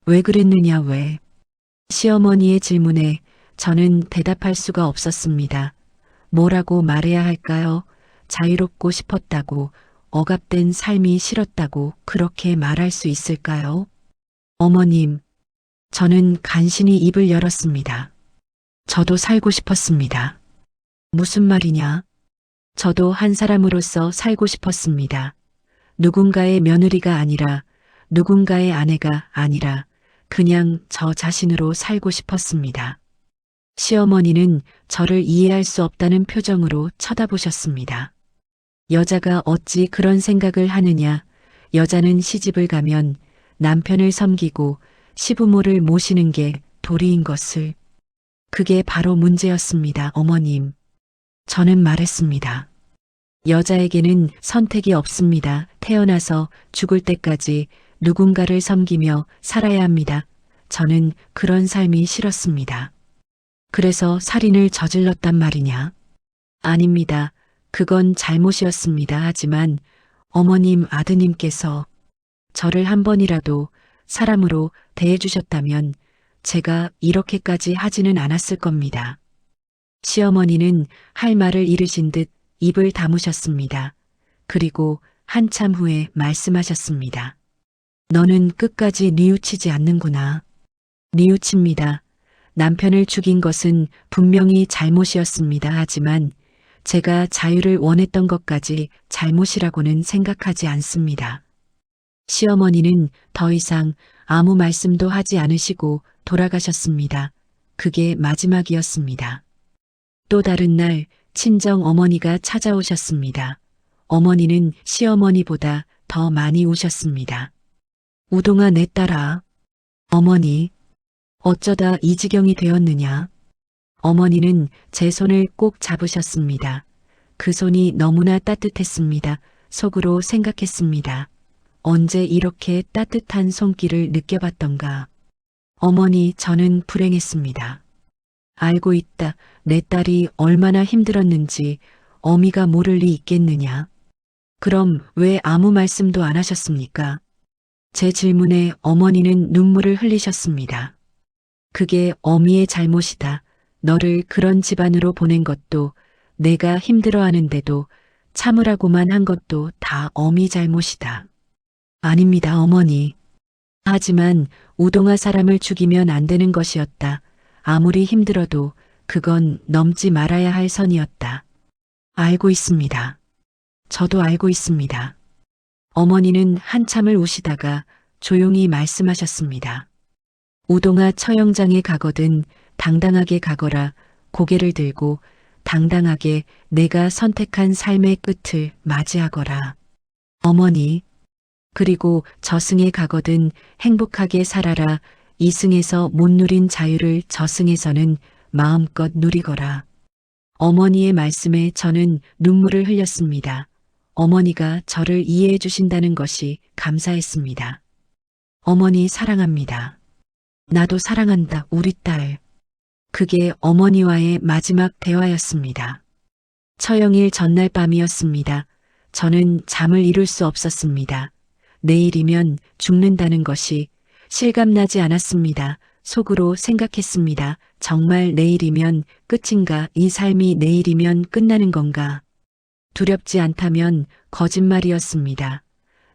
왜 그랬느냐 왜? 시어머니의 질문에 저는 대답할 수가 없었습니다. 뭐라고 말해야 할까요? 자유롭고 싶었다고, 억압된 삶이 싫었다고 그렇게 말할 수 있을까요? 어머님, 저는 간신히 입을 열었습니다. 저도 살고 싶었습니다. 무슨 말이냐? 저도 한 사람으로서 살고 싶었습니다. 누군가의 며느리가 아니라, 누군가의 아내가 아니라 그냥 저 자신으로 살고 싶었습니다. 시어머니는 저를 이해할 수 없다는 표정으로 쳐다보셨습니다. 여자가 어찌 그런 생각을 하느냐. 여자는 시집을 가면 남편을 섬기고 시부모를 모시는 게 도리인 것을. 그게 바로 문제였습니다, 어머님. 저는 말했습니다. 여자에게는 선택이 없습니다. 태어나서 죽을 때까지 누군가를 섬기며 살아야 합니다. 저는 그런 삶이 싫었습니다. 그래서 살인을 저질렀단 말이냐? 아닙니다. 그건 잘못이었습니다. 하지만 어머님 아드님께서 저를 한 번이라도 사람으로 대해주셨다면 제가 이렇게까지 하지는 않았을 겁니다. 시어머니는 할 말을 잃으신 듯 입을 다무셨습니다. 그리고 한참 후에 말씀하셨습니다. 너는 끝까지 뉘우치지 않는구나. 뉘우칩니다. 남편을 죽인 것은 분명히 잘못이었습니다. 하지만 제가 자유를 원했던 것까지 잘못이라고는 생각하지 않습니다. 시어머니는 더 이상 아무 말씀도 하지 않으시고 돌아가셨습니다. 그게 마지막이었습니다. 또 다른 날 친정 어머니가 찾아오셨습니다. 어머니는 시어머니보다 더 많이 우셨습니다. 우동아 내 딸아. 어머니, 어쩌다 이 지경이 되었느냐. 어머니는 제 손을 꼭 잡으셨습니다. 그 손이 너무나 따뜻했습니다. 속으로 생각했습니다. 언제 이렇게 따뜻한 손길을 느껴봤던가. 어머니, 저는 불행했습니다. 알고 있다. 내 딸이 얼마나 힘들었는지 어미가 모를 리 있겠느냐. 그럼 왜 아무 말씀도 안 하셨습니까? 제 질문에 어머니는 눈물을 흘리셨습니다. 그게 어미의 잘못이다. 너를 그런 집안으로 보낸 것도, 내가 힘들어하는데도 참으라고만 한 것도 다 어미 잘못이다. 아닙니다, 어머니. 하지만 우동아 사람을 죽이면 안 되는 것이었다. 아무리 힘들어도 그건 넘지 말아야 할 선이었다. 알고 있습니다. 저도 알고 있습니다. 어머니는 한참을 우시다가 조용히 말씀하셨습니다. 우동아 처형장에 가거든 당당하게 가거라. 고개를 들고 당당하게 내가 선택한 삶의 끝을 맞이하거라. 어머니, 그리고 저승에 가거든 행복하게 살아라. 이승에서 못 누린 자유를 저승에서는 마음껏 누리거라. 어머니의 말씀에 저는 눈물을 흘렸습니다. 어머니가 저를 이해해 주신다는 것이 감사했습니다. 어머니 사랑합니다. 나도 사랑한다, 우리 딸. 그게 어머니와의 마지막 대화였습니다. 처형일 전날 밤이었습니다. 저는 잠을 이룰 수 없었습니다. 내일이면 죽는다는 것이 실감나지 않았습니다. 속으로 생각했습니다. 정말 내일이면 끝인가? 이 삶이 내일이면 끝나는 건가? 두렵지 않다면 거짓말이었습니다.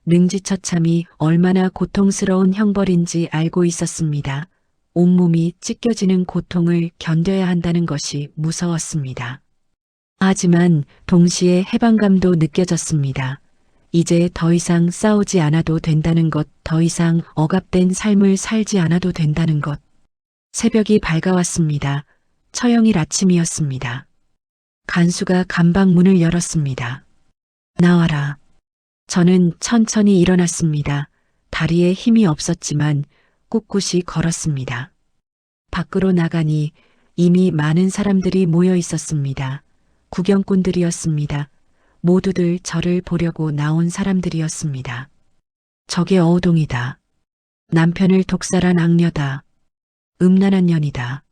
능지처참이 얼마나 고통스러운 형벌인지 알고 있었습니다. 온몸이 찢겨지는 고통을 견뎌야 한다는 것이 무서웠습니다. 하지만 동시에 해방감도 느껴졌습니다. 이제 더 이상 싸우지 않아도 된다는 것, 더 이상 억압된 삶을 살지 않아도 된다는 것. 새벽이 밝아왔습니다. 처형일 아침이었습니다. 간수가 감방 문을 열었습니다. 나와라. 저는 천천히 일어났습니다. 다리에 힘이 없었지만 꿋꿋이 걸었습니다. 밖으로 나가니 이미 많은 사람들이 모여 있었습니다. 구경꾼들이었습니다. 모두들 저를 보려고 나온 사람들이었습니다. 저게 어우동이다. 남편을 독살한 악녀다. 음란한 년이다.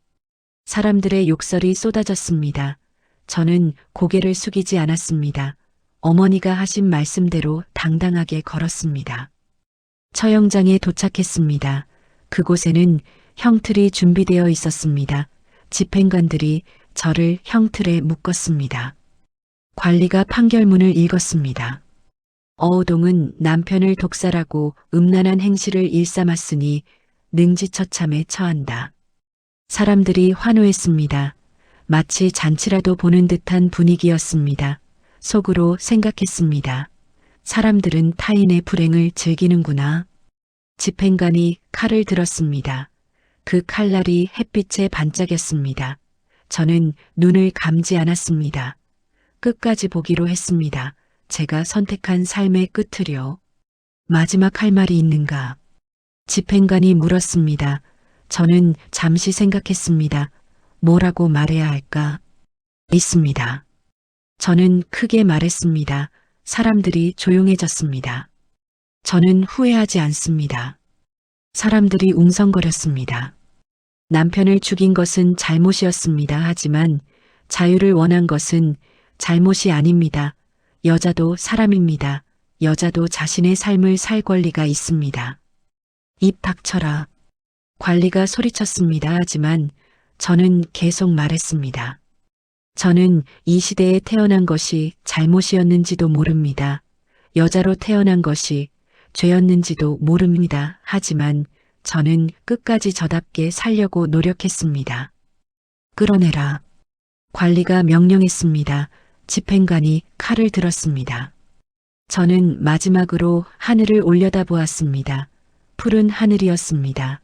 사람들의 욕설이 쏟아졌습니다. 저는 고개를 숙이지 않았습니다. 어머니가 하신 말씀대로 당당하게 걸었습니다. 처형장에 도착했습니다. 그곳에는 형틀이 준비되어 있었습니다. 집행관들이 저를 형틀에 묶었습니다. 관리가 판결문을 읽었습니다. 어우동은 남편을 독살하고 음란한 행실을 일삼았으니 능지처참에 처한다. 사람들이 환호했습니다. 마치 잔치라도 보는 듯한 분위기였습니다. 속으로 생각했습니다. 사람들은 타인의 불행을 즐기는구나. 집행관이 칼을 들었습니다. 그 칼날이 햇빛에 반짝였습니다. 저는 눈을 감지 않았습니다. 끝까지 보기로 했습니다. 제가 선택한 삶의 끝을요. 마지막 할 말이 있는가? 집행관이 물었습니다. 저는 잠시 생각했습니다. 뭐라고 말해야 할까? 있습니다. 저는 크게 말했습니다. 사람들이 조용해졌습니다. 저는 후회하지 않습니다. 사람들이 웅성거렸습니다. 남편을 죽인 것은 잘못이었습니다. 하지만 자유를 원한 것은 잘못이 아닙니다. 여자도 사람입니다. 여자도 자신의 삶을 살 권리가 있습니다. 입 닥쳐라. 관리가 소리쳤습니다. 하지만 저는 계속 말했습니다. 저는 이 시대에 태어난 것이 잘못이었는지도 모릅니다. 여자로 태어난 것이 죄였는지도 모릅니다. 하지만 저는 끝까지 저답게 살려고 노력했습니다. 끌어내라. 관리가 명령했습니다. 집행관이 칼을 들었습니다. 저는 마지막으로 하늘을 올려다보았습니다. 푸른 하늘이었습니다.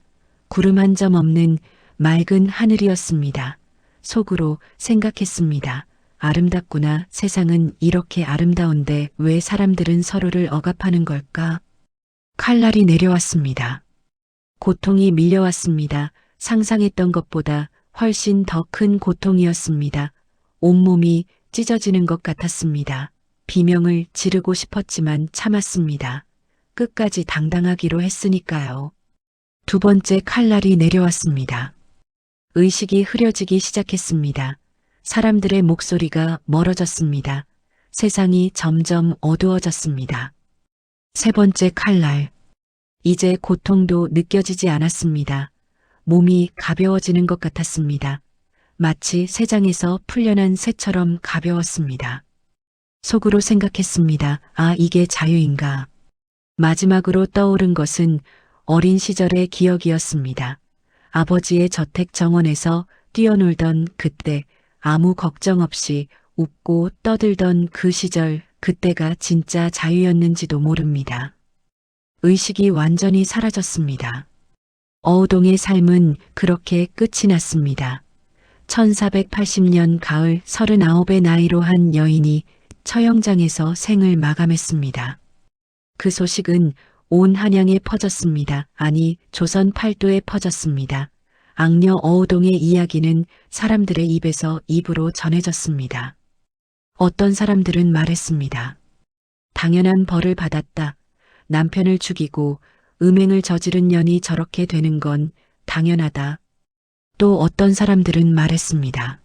구름 한 점 없는 맑은 하늘이었습니다. 속으로 생각했습니다. 아름답구나. 세상은 이렇게 아름다운데 왜 사람들은 서로를 억압하는 걸까? 칼날이 내려왔습니다. 고통이 밀려왔습니다. 상상했던 것보다 훨씬 더 큰 고통이었습니다. 온몸이 찢어지는 것 같았습니다. 비명을 지르고 싶었지만 참았습니다. 끝까지 당당하기로 했으니까요. 두 번째 칼날이 내려왔습니다. 의식이 흐려지기 시작했습니다. 사람들의 목소리가 멀어졌습니다. 세상이 점점 어두워졌습니다. 세 번째 칼날. 이제 고통도 느껴지지 않았습니다. 몸이 가벼워지는 것 같았습니다. 마치 새장에서 풀려난 새처럼 가벼웠습니다. 속으로 생각했습니다. 아, 이게 자유인가? 마지막으로 떠오른 것은 어린 시절의 기억이었습니다. 아버지의 저택 정원에서 뛰어놀던 그때, 아무 걱정 없이 웃고 떠들던 그 시절, 그때가 진짜 자유였는지도 모릅니다. 의식이 완전히 사라졌습니다. 어우동의 삶은 그렇게 끝이 났습니다. 1480년 가을 39의 나이로 한 여인이 처형장에서 생을 마감했습니다. 그 소식은 온 한양에 퍼졌습니다. 아니, 조선 팔도에 퍼졌습니다. 악녀 어우동의 이야기는 사람들의 입에서 입으로 전해졌습니다. 어떤 사람들은 말했습니다. 당연한 벌을 받았다. 남편을 죽이고 음행을 저지른 년이 저렇게 되는 건 당연하다. 또 어떤 사람들은 말했습니다.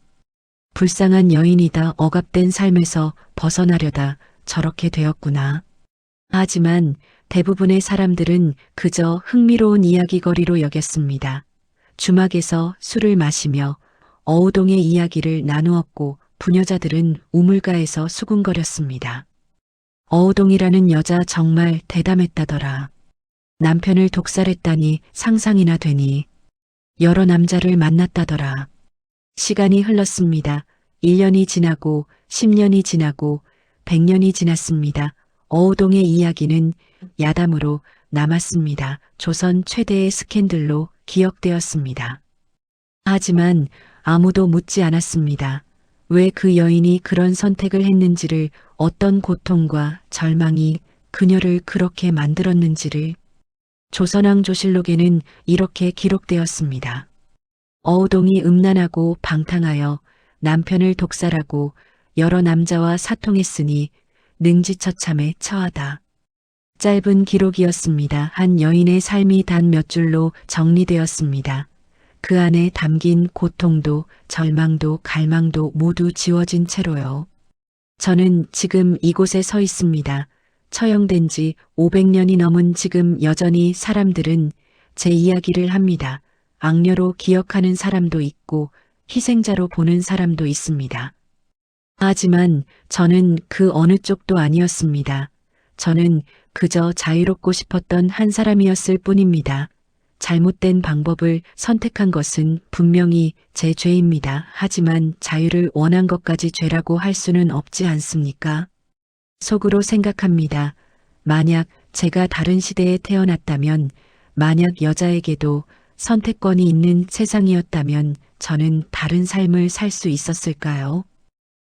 불쌍한 여인이다. 억압된 삶에서 벗어나려다 저렇게 되었구나. 하지만 대부분의 사람들은 그저 흥미로운 이야기거리로 여겼습니다. 주막에서 술을 마시며 어우동의 이야기를 나누었고 부녀자들은 우물가에서 수군거렸습니다. 어우동이라는 여자 정말 대담했다더라. 남편을 독살했다니 상상이나 되니 여러 남자를 만났다더라. 시간이 흘렀습니다. 1년이 지나고 10년이 지나고 100년이 지났습니다. 어우동의 이야기는 야담으로 남았습니다. 조선 최대의 스캔들로 기억되었습니다. 하지만 아무도 묻지 않았습니다. 왜 그 여인이 그런 선택을 했는지를, 어떤 고통과 절망이 그녀를 그렇게 만들었는지를. 조선왕조실록에는 이렇게 기록되었습니다. 어우동이 음란하고 방탕하여 남편을 독살하고 여러 남자와 사통했으니 능지처참에 처하다. 짧은 기록이었습니다. 한 여인의 삶이 단 몇 줄로 정리되었습니다. 그 안에 담긴 고통도 절망도 갈망도 모두 지워진 채로요. 저는 지금 이곳에 서 있습니다. 처형된 지 500년이 넘은 지금 여전히 사람들은 제 이야기를 합니다. 악녀로 기억하는 사람도 있고 희생자로 보는 사람도 있습니다. 하지만 저는 그 어느 쪽도 아니었습니다. 저는 그저 자유롭고 싶었던 한 사람이었을 뿐입니다. 잘못된 방법을 선택한 것은 분명히 제 죄입니다. 하지만 자유를 원한 것까지 죄라고 할 수는 없지 않습니까? 속으로 생각합니다. 만약 제가 다른 시대에 태어났다면, 만약 여자에게도 선택권이 있는 세상이었다면 저는 다른 삶을 살 수 있었을까요?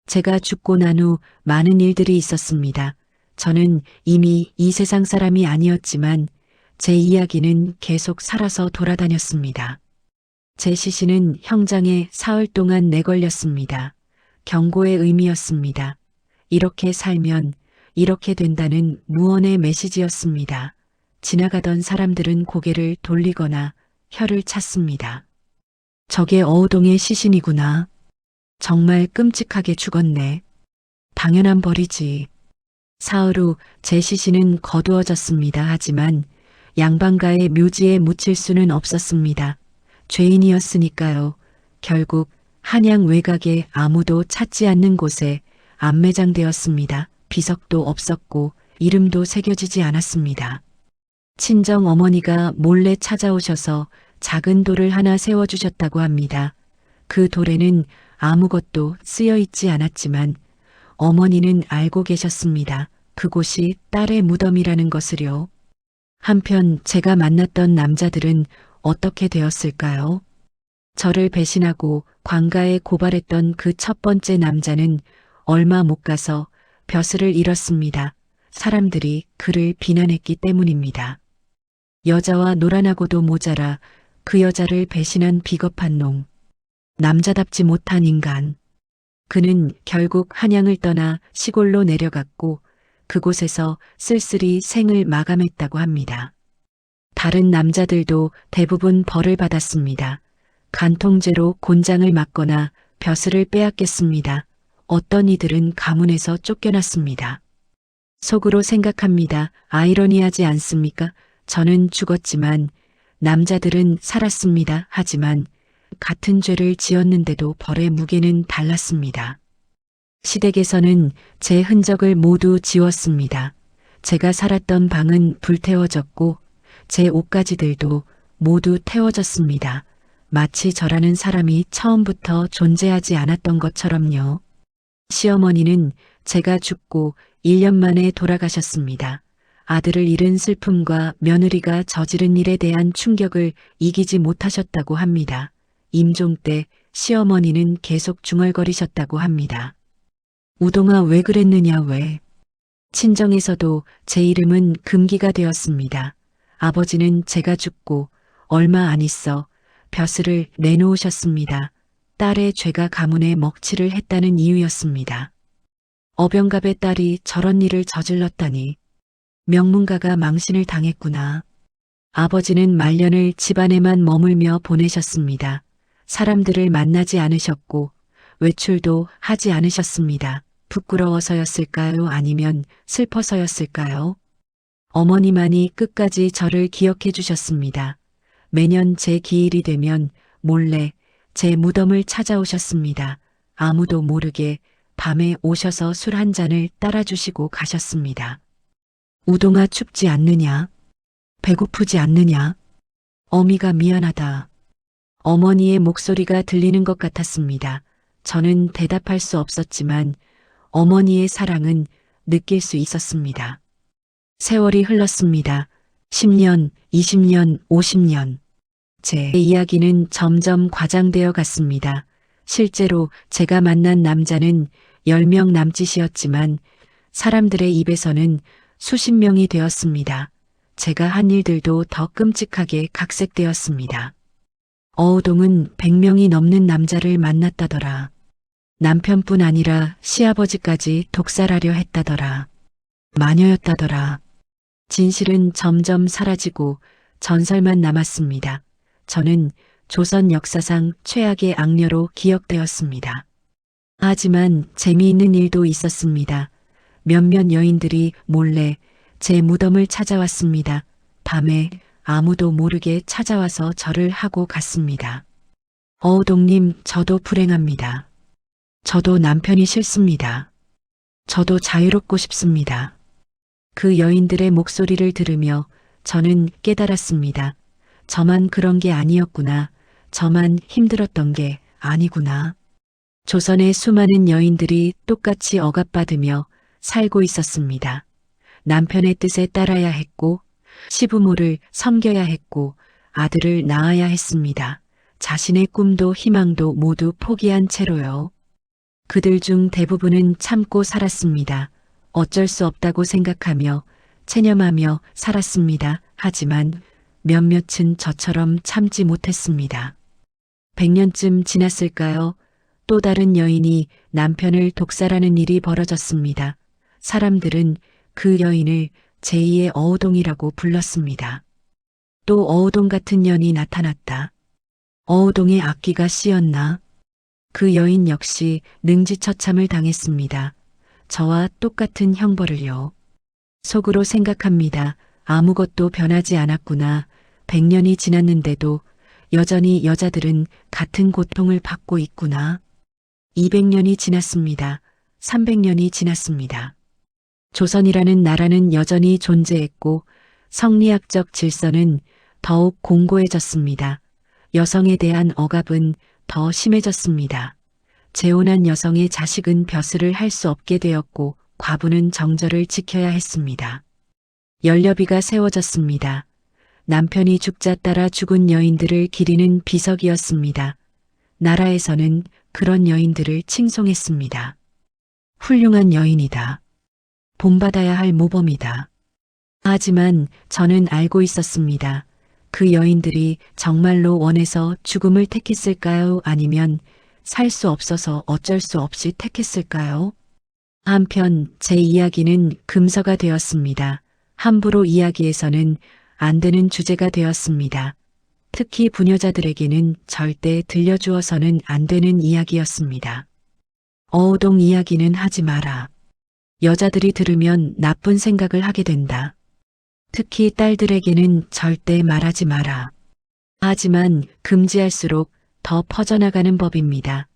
제가 죽고 난 후 많은 일들이 있었습니다. 저는 이미 이 세상 사람이 아니었지만 제 이야기는 계속 살아서 돌아다녔습니다. 제 시신은 형장에 사흘 동안 내걸렸습니다. 경고의 의미였습니다. 이렇게 살면 이렇게 된다는 무언의 메시지였습니다. 지나가던 사람들은 고개를 돌리거나 혀를 찼습니다. 저게 어우동의 시신이구나. 정말 끔찍하게 죽었네. 당연한 벌이지. 사흘 후 제 시신은 거두어졌습니다. 하지만 양반가의 묘지에 묻힐 수는 없었습니다. 죄인이었으니까요. 결국 한양 외곽에 아무도 찾지 않는 곳에 안매장되었습니다. 비석도 없었고 이름도 새겨지지 않았습니다. 친정 어머니가 몰래 찾아오셔서 작은 돌을 하나 세워주셨다고 합니다. 그 돌에는 아무것도 쓰여 있지 않았지만 어머니는 알고 계셨습니다. 그곳이 딸의 무덤이라는 것을요. 한편 제가 만났던 남자들은 어떻게 되었을까요? 저를 배신하고 관가에 고발했던 그 첫 번째 남자는 얼마 못 가서 벼슬을 잃었습니다. 사람들이 그를 비난했기 때문입니다. 여자와 놀아나고도 모자라 그 여자를 배신한 비겁한 놈. 남자답지 못한 인간. 그는 결국 한양을 떠나 시골로 내려갔고 그곳에서 쓸쓸히 생을 마감했다고 합니다. 다른 남자들도 대부분 벌을 받았습니다. 간통죄로 곤장을 맞거나 벼슬을 빼앗겼습니다. 어떤 이들은 가문에서 쫓겨났습니다. 속으로 생각합니다. 아이러니하지 않습니까? 저는 죽었지만 남자들은 살았습니다. 하지만 같은 죄를 지었는데도 벌의 무게는 달랐습니다. 시댁에서는 제 흔적을 모두 지웠습니다. 제가 살았던 방은 불태워졌고 제 옷가지들도 모두 태워졌습니다. 마치 저라는 사람이 처음부터 존재하지 않았던 것처럼요. 시어머니는 제가 죽고 1년 만에 돌아가셨습니다. 아들을 잃은 슬픔과 며느리가 저지른 일에 대한 충격을 이기지 못하셨다고 합니다. 임종 때 시어머니는 계속 중얼거리셨다고 합니다. 우동아 왜 그랬느냐 왜. 친정에서도 제 이름은 금기가 되었습니다. 아버지는 제가 죽고 얼마 안 있어 벼슬을 내놓으셨습니다. 딸의 죄가 가문에 먹칠을 했다는 이유였습니다. 어병갑의 딸이 저런 일을 저질렀다니 명문가가 망신을 당했구나. 아버지는 말년을 집안에만 머물며 보내셨습니다. 사람들을 만나지 않으셨고 외출도 하지 않으셨습니다. 부끄러워서였을까요? 아니면 슬퍼서였을까요? 어머니만이 끝까지 저를 기억해 주셨습니다. 매년 제 기일이 되면 몰래 제 무덤을 찾아오셨습니다. 아무도 모르게 밤에 오셔서 술 한 잔을 따라주시고 가셨습니다. 우동아 춥지 않느냐? 배고프지 않느냐? 어미가 미안하다. 어머니의 목소리가 들리는 것 같았습니다. 저는 대답할 수 없었지만 어머니의 사랑은 느낄 수 있었습니다. 세월이 흘렀습니다. 10년, 20년, 50년. 제 이야기는 점점 과장되어 갔습니다. 실제로 제가 만난 남자는 10명 남짓이었지만 사람들의 입에서는 수십 명이 되었습니다. 제가 한 일들도 더 끔찍하게 각색되었습니다. 어우동은 100명이 넘는 남자를 만났다더라. 남편뿐 아니라 시아버지까지 독살하려 했다더라. 마녀였다더라. 진실은 점점 사라지고 전설만 남았습니다. 저는 조선 역사상 최악의 악녀로 기억되었습니다. 하지만 재미있는 일도 있었습니다. 몇몇 여인들이 몰래 제 무덤을 찾아왔습니다. 밤에 아무도 모르게 찾아와서 절을 하고 갔습니다. 어우동님, 저도 불행합니다. 저도 남편이 싫습니다. 저도 자유롭고 싶습니다. 그 여인들의 목소리를 들으며 저는 깨달았습니다. 저만 그런 게 아니었구나. 저만 힘들었던 게 아니구나. 조선의 수많은 여인들이 똑같이 억압받으며 살고 있었습니다. 남편의 뜻에 따라야 했고, 시부모를 섬겨야 했고, 아들을 낳아야 했습니다. 자신의 꿈도 희망도 모두 포기한 채로요. 그들 중 대부분은 참고 살았습니다. 어쩔 수 없다고 생각하며 체념하며 살았습니다. 하지만 몇몇은 저처럼 참지 못했습니다. 100년쯤 지났을까요? 또 다른 여인이 남편을 독살하는 일이 벌어졌습니다. 사람들은 그 여인을 제2의 어우동이라고 불렀습니다. 또 어우동 같은 년이 나타났다. 어우동의 악기가 씌었나? 그 여인 역시 능지처참을 당했습니다. 저와 똑같은 형벌을요. 속으로 생각합니다. 아무것도 변하지 않았구나. 100년이 지났는데도 여전히 여자들은 같은 고통을 받고 있구나. 200년이 지났습니다. 300년이 지났습니다. 조선이라는 나라는 여전히 존재했고 성리학적 질서는 더욱 공고해졌습니다. 여성에 대한 억압은 더 심해졌습니다. 재혼한 여성의 자식은 벼슬을 할 수 없게 되었고 과부는 정절을 지켜야 했습니다. 연료비가 세워졌습니다. 남편이 죽자 따라 죽은 여인들을 기리는 비석이었습니다. 나라에서는 그런 여인들을 칭송했습니다. 훌륭한 여인이다. 본받아야 할 모범이다. 하지만 저는 알고 있었습니다. 그 여인들이 정말로 원해서 죽음을 택했을까요? 아니면 살 수 없어서 어쩔 수 없이 택했을까요? 한편 제 이야기는 금서가 되었습니다. 함부로 이야기해서는 안 되는 주제가 되었습니다. 특히 부녀자들에게는 절대 들려주어서는 안 되는 이야기였습니다. 어우동 이야기는 하지 마라. 여자들이 들으면 나쁜 생각을 하게 된다. 특히 딸들에게는 절대 말하지 마라. 하지만 금지할수록 더 퍼져나가는 법입니다.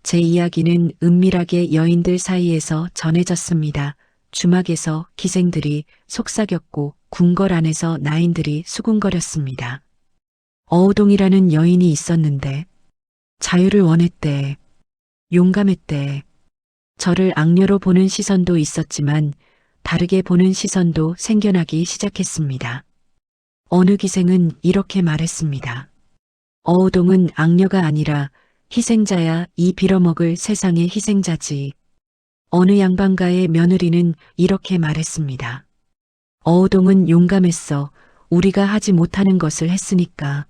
제 이야기는 은밀하게 여인들 사이에서 전해졌습니다. 주막에서 기생들이 속삭였고 궁궐 안에서 나인들이 수군거렸습니다. 어우동이라는 여인이 있었는데 자유를 원했대. 용감했대. 저를 악녀로 보는 시선도 있었지만 다르게 보는 시선도 생겨나기 시작했습니다. 어느 기생은 이렇게 말했습니다. 어우동은 악녀가 아니라 희생자야. 이 빌어먹을 세상의 희생자지. 어느 양반가의 며느리는 이렇게 말했습니다. 어우동은 용감했어. 우리가 하지 못하는 것을 했으니까.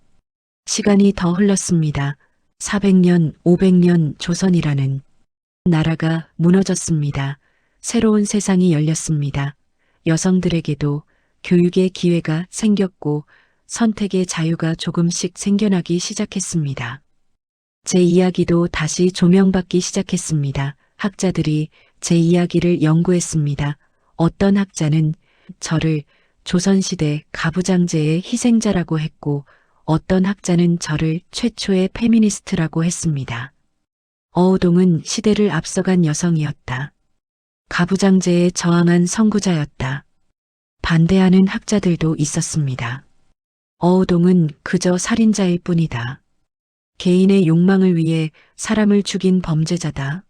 시간이 더 흘렀습니다. 400년, 500년 조선이라는 나라가 무너졌습니다. 새로운 세상이 열렸습니다. 여성들에게도 교육의 기회가 생겼고 선택의 자유가 조금씩 생겨나기 시작했습니다. 제 이야기도 다시 조명받기 시작했습니다. 학자들이 제 이야기를 연구했습니다. 어떤 학자는 저를 조선시대 가부장제의 희생자라고 했고 어떤 학자는 저를 최초의 페미니스트라고 했습니다. 어우동은 시대를 앞서간 여성이었다. 가부장제에 저항한 선구자였다. 반대하는 학자들도 있었습니다. 어우동은 그저 살인자일 뿐이다. 개인의 욕망을 위해 사람을 죽인 범죄자다.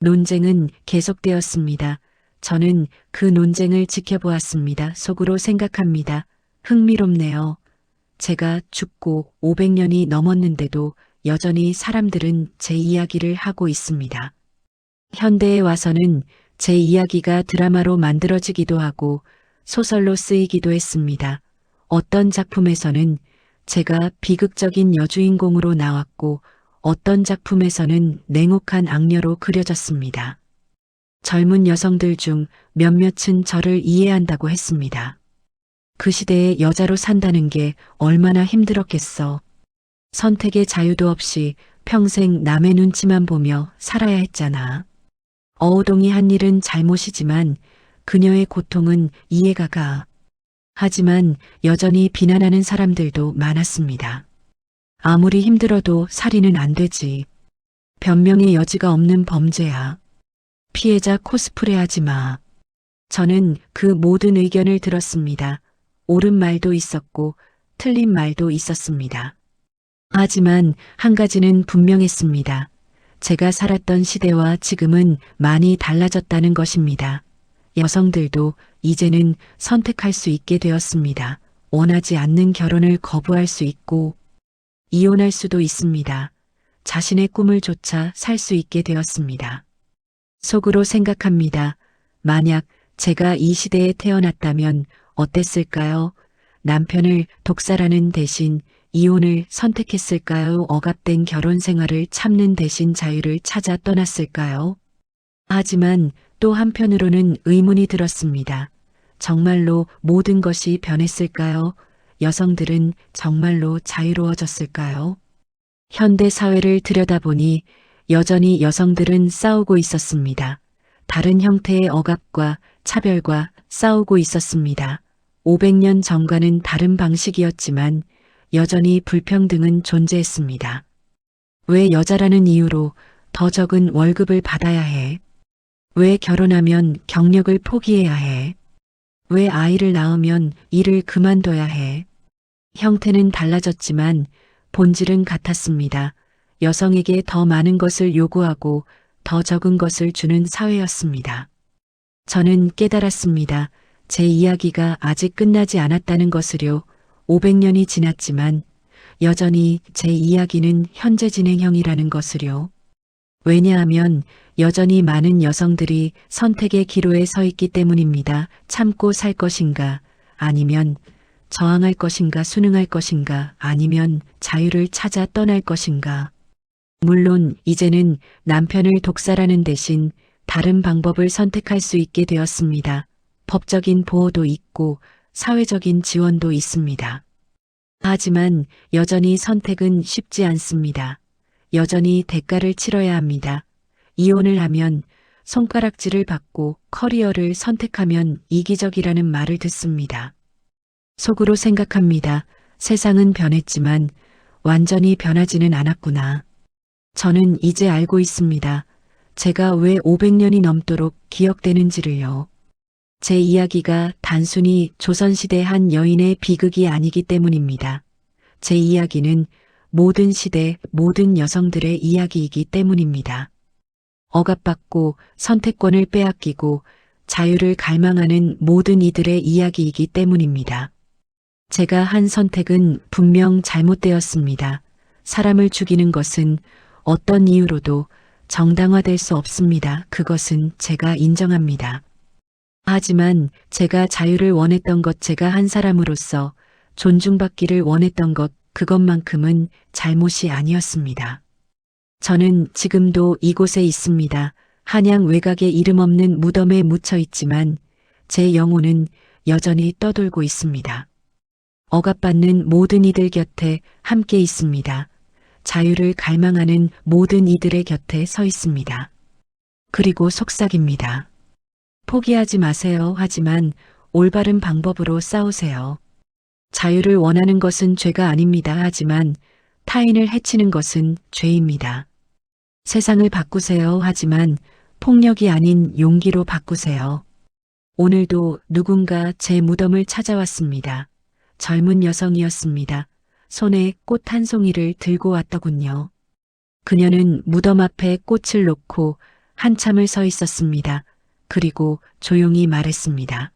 논쟁은 계속되었습니다. 저는 그 논쟁을 지켜보았습니다. 속으로 생각합니다. 흥미롭네요. 제가 죽고 500년이 넘었는데도 여전히 사람들은 제 이야기를 하고 있습니다. 현대에 와서는 제 이야기가 드라마로 만들어지기도 하고 소설로 쓰이기도 했습니다. 어떤 작품에서는 제가 비극적인 여주인공으로 나왔고 어떤 작품에서는 냉혹한 악녀로 그려졌습니다. 젊은 여성들 중 몇몇은 저를 이해한다고 했습니다. 그 시대에 여자로 산다는 게 얼마나 힘들었겠어. 선택의 자유도 없이 평생 남의 눈치만 보며 살아야 했잖아. 어우동이 한 일은 잘못이지만 그녀의 고통은 이해가 가. 하지만 여전히 비난하는 사람들도 많았습니다. 아무리 힘들어도 살인은 안 되지. 변명의 여지가 없는 범죄야. 피해자 코스프레 하지 마. 저는 그 모든 의견을 들었습니다. 옳은 말도 있었고 틀린 말도 있었습니다. 하지만 한 가지는 분명했습니다. 제가 살았던 시대와 지금은 많이 달라졌다는 것입니다. 여성들도 이제는 선택할 수 있게 되었습니다. 원하지 않는 결혼을 거부할 수 있고 이혼할 수도 있습니다. 자신의 꿈을 쫓아 살 수 있게 되었습니다. 속으로 생각합니다. 만약 제가 이 시대에 태어났다면 어땠을까요? 남편을 독살하는 대신 이혼을 선택했을까요? 억압된 결혼 생활을 참는 대신 자유를 찾아 떠났을까요? 하지만 또 한편으로는 의문이 들었습니다. 정말로 모든 것이 변했을까요? 여성들은 정말로 자유로워졌을까요? 현대 사회를 들여다보니 여전히 여성들은 싸우고 있었습니다. 다른 형태의 억압과 차별과 싸우고 있었습니다. 500년 전과는 다른 방식이었지만 여전히 불평등은 존재했습니다. 왜 여자라는 이유로 더 적은 월급을 받아야 해? 왜 결혼하면 경력을 포기해야 해? 왜 아이를 낳으면 일을 그만둬야 해? 형태는 달라졌지만 본질은 같았습니다. 여성에게 더 많은 것을 요구하고 더 적은 것을 주는 사회였습니다. 저는 깨달았습니다. 제 이야기가 아직 끝나지 않았다는 것을요. 500년이 지났지만 여전히 제 이야기는 현재 진행형이라는 것을요. 왜냐하면 여전히 많은 여성들이 선택의 기로에 서 있기 때문입니다. 참고 살 것인가, 아니면 저항할 것인가, 순응할 것인가, 아니면 자유를 찾아 떠날 것인가. 물론 이제는 남편을 독살하는 대신 다른 방법을 선택할 수 있게 되었습니다. 법적인 보호도 있고 사회적인 지원도 있습니다. 하지만 여전히 선택은 쉽지 않습니다. 여전히 대가를 치러야 합니다. 이혼을 하면 손가락질을 받고 커리어를 선택하면 이기적이라는 말을 듣습니다. 속으로 생각합니다. 세상은 변했지만 완전히 변하지는 않았구나. 저는 이제 알고 있습니다. 제가 왜 500년이 넘도록 기억되는지를요. 제 이야기가 단순히 조선시대 한 여인의 비극이 아니기 때문입니다. 제 이야기는 모든 시대, 모든 여성들의 이야기이기 때문입니다. 억압받고 선택권을 빼앗기고 자유를 갈망하는 모든 이들의 이야기이기 때문입니다. 제가 한 선택은 분명 잘못되었습니다. 사람을 죽이는 것은 어떤 이유로도 정당화될 수 없습니다. 그것은 제가 인정합니다. 하지만 제가 자유를 원했던 것, 제가 한 사람으로서 존중받기를 원했던 것, 그것만큼은 잘못이 아니었습니다. 저는 지금도 이곳에 있습니다. 한양 외곽의 이름 없는 무덤에 묻혀 있지만 제 영혼은 여전히 떠돌고 있습니다. 억압받는 모든 이들 곁에 함께 있습니다. 자유를 갈망하는 모든 이들의 곁에 서 있습니다. 그리고 속삭입니다. 포기하지 마세요. 하지만 올바른 방법으로 싸우세요. 자유를 원하는 것은 죄가 아닙니다. 하지만 타인을 해치는 것은 죄입니다. 세상을 바꾸세요. 하지만 폭력이 아닌 용기로 바꾸세요. 오늘도 누군가 제 무덤을 찾아왔습니다. 젊은 여성이었습니다. 손에 꽃 한 송이를 들고 왔더군요. 그녀는 무덤 앞에 꽃을 놓고 한참을 서 있었습니다. 그리고 조용히 말했습니다.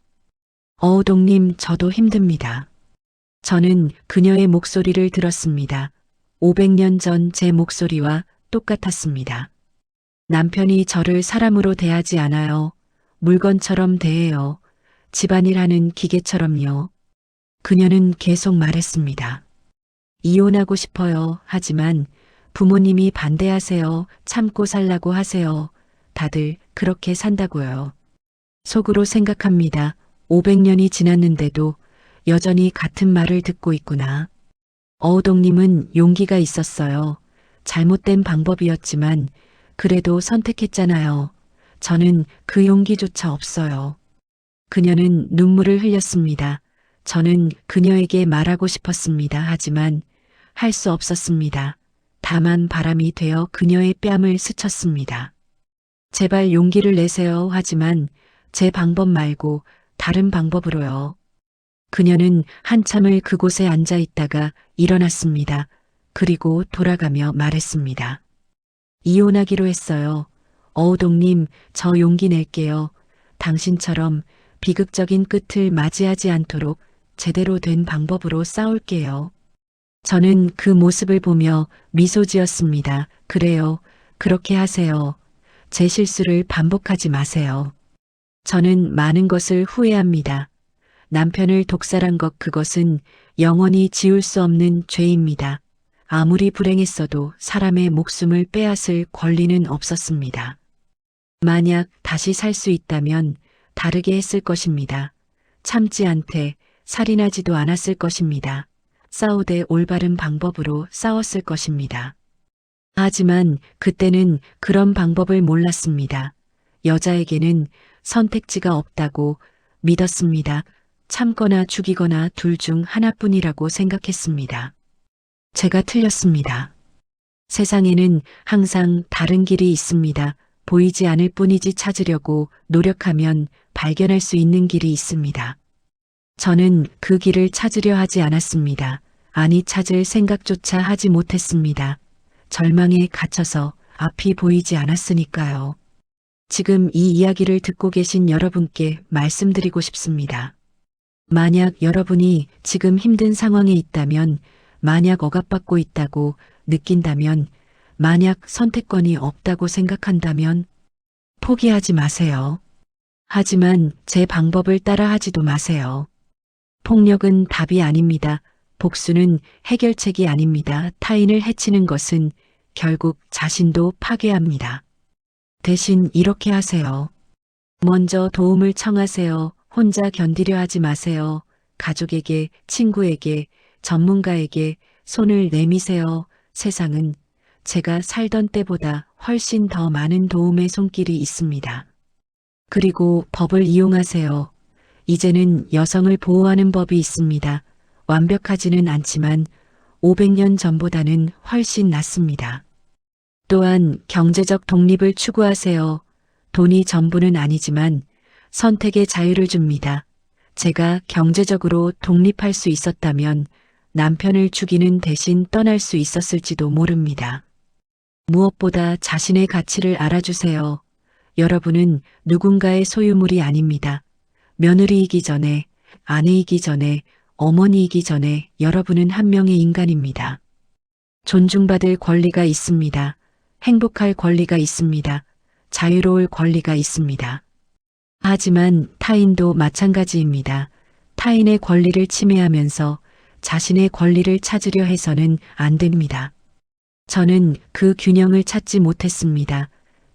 어우동님, 저도 힘듭니다. 저는 그녀의 목소리를 들었습니다. 500년 전 제 목소리와 똑같았습니다. 남편이 저를 사람으로 대하지 않아요. 물건처럼 대해요. 집안일 하는 기계처럼요. 그녀는 계속 말했습니다. 이혼하고 싶어요. 하지만 부모님이 반대하세요. 참고 살라고 하세요. 다들 그렇게 산다고요. 속으로 생각합니다. 500년이 지났는데도 여전히 같은 말을 듣고 있구나. 어우동님은 용기가 있었어요. 잘못된 방법이었지만 그래도 선택했잖아요. 저는 그 용기조차 없어요. 그녀는 눈물을 흘렸습니다. 저는 그녀에게 말하고 싶었습니다. 하지만 할 수 없었습니다. 다만 바람이 되어 그녀의 뺨을 스쳤습니다. 제발 용기를 내세요. 하지만 제 방법 말고 다른 방법으로요. 그녀는 한참을 그곳에 앉아 있다가 일어났습니다. 그리고 돌아가며 말했습니다. 이혼하기로 했어요. 어우동님, 저 용기 낼게요. 당신처럼 비극적인 끝을 맞이하지 않도록 제대로 된 방법으로 싸울게요. 저는 그 모습을 보며 미소 지었습니다. 그래요. 그렇게 하세요. 제 실수를 반복하지 마세요. 저는 많은 것을 후회합니다. 남편을 독살한 것, 그것은 영원히 지울 수 없는 죄입니다. 아무리 불행했어도 사람의 목숨을 빼앗을 권리는 없었습니다. 만약 다시 살 수 있다면 다르게 했을 것입니다. 참지 않되 살인하지도 않았을 것입니다. 싸우되 올바른 방법으로 싸웠을 것입니다. 하지만 그때는 그런 방법을 몰랐습니다. 여자에게는 선택지가 없다고 믿었습니다. 참거나 죽이거나 둘 중 하나뿐이라고 생각했습니다. 제가 틀렸습니다. 세상에는 항상 다른 길이 있습니다. 보이지 않을 뿐이지 찾으려고 노력하면 발견할 수 있는 길이 있습니다. 저는 그 길을 찾으려 하지 않았습니다. 아니, 찾을 생각조차 하지 못했습니다. 절망에 갇혀서 앞이 보이지 않았으니까요. 지금 이 이야기를 듣고 계신 여러분께 말씀드리고 싶습니다. 만약 여러분이 지금 힘든 상황에 있다면, 만약 억압받고 있다고 느낀다면, 만약 선택권이 없다고 생각한다면 포기하지 마세요. 하지만 제 방법을 따라하지도 마세요. 폭력은 답이 아닙니다. 복수는 해결책이 아닙니다. 타인을 해치는 것은 결국 자신도 파괴합니다. 대신 이렇게 하세요. 먼저 도움을 청하세요. 혼자 견디려 하지 마세요. 가족에게, 친구에게, 전문가에게 손을 내미세요. 세상은 제가 살던 때보다 훨씬 더 많은 도움의 손길이 있습니다. 그리고 법을 이용하세요. 이제는 여성을 보호하는 법이 있습니다. 완벽하지는 않지만 500년 전보다는 훨씬 낫습니다. 또한 경제적 독립을 추구하세요. 돈이 전부는 아니지만 선택의 자유를 줍니다. 제가 경제적으로 독립할 수 있었다면 남편을 죽이는 대신 떠날 수 있었을지도 모릅니다. 무엇보다 자신의 가치를 알아주세요. 여러분은 누군가의 소유물이 아닙니다. 며느리이기 전에, 아내이기 전에, 어머니이기 전에 여러분은 한 명의 인간입니다. 존중받을 권리가 있습니다. 행복할 권리가 있습니다. 자유로울 권리가 있습니다. 하지만 타인도 마찬가지입니다. 타인의 권리를 침해하면서 자신의 권리를 찾으려 해서는 안 됩니다. 저는 그 균형을 찾지 못했습니다.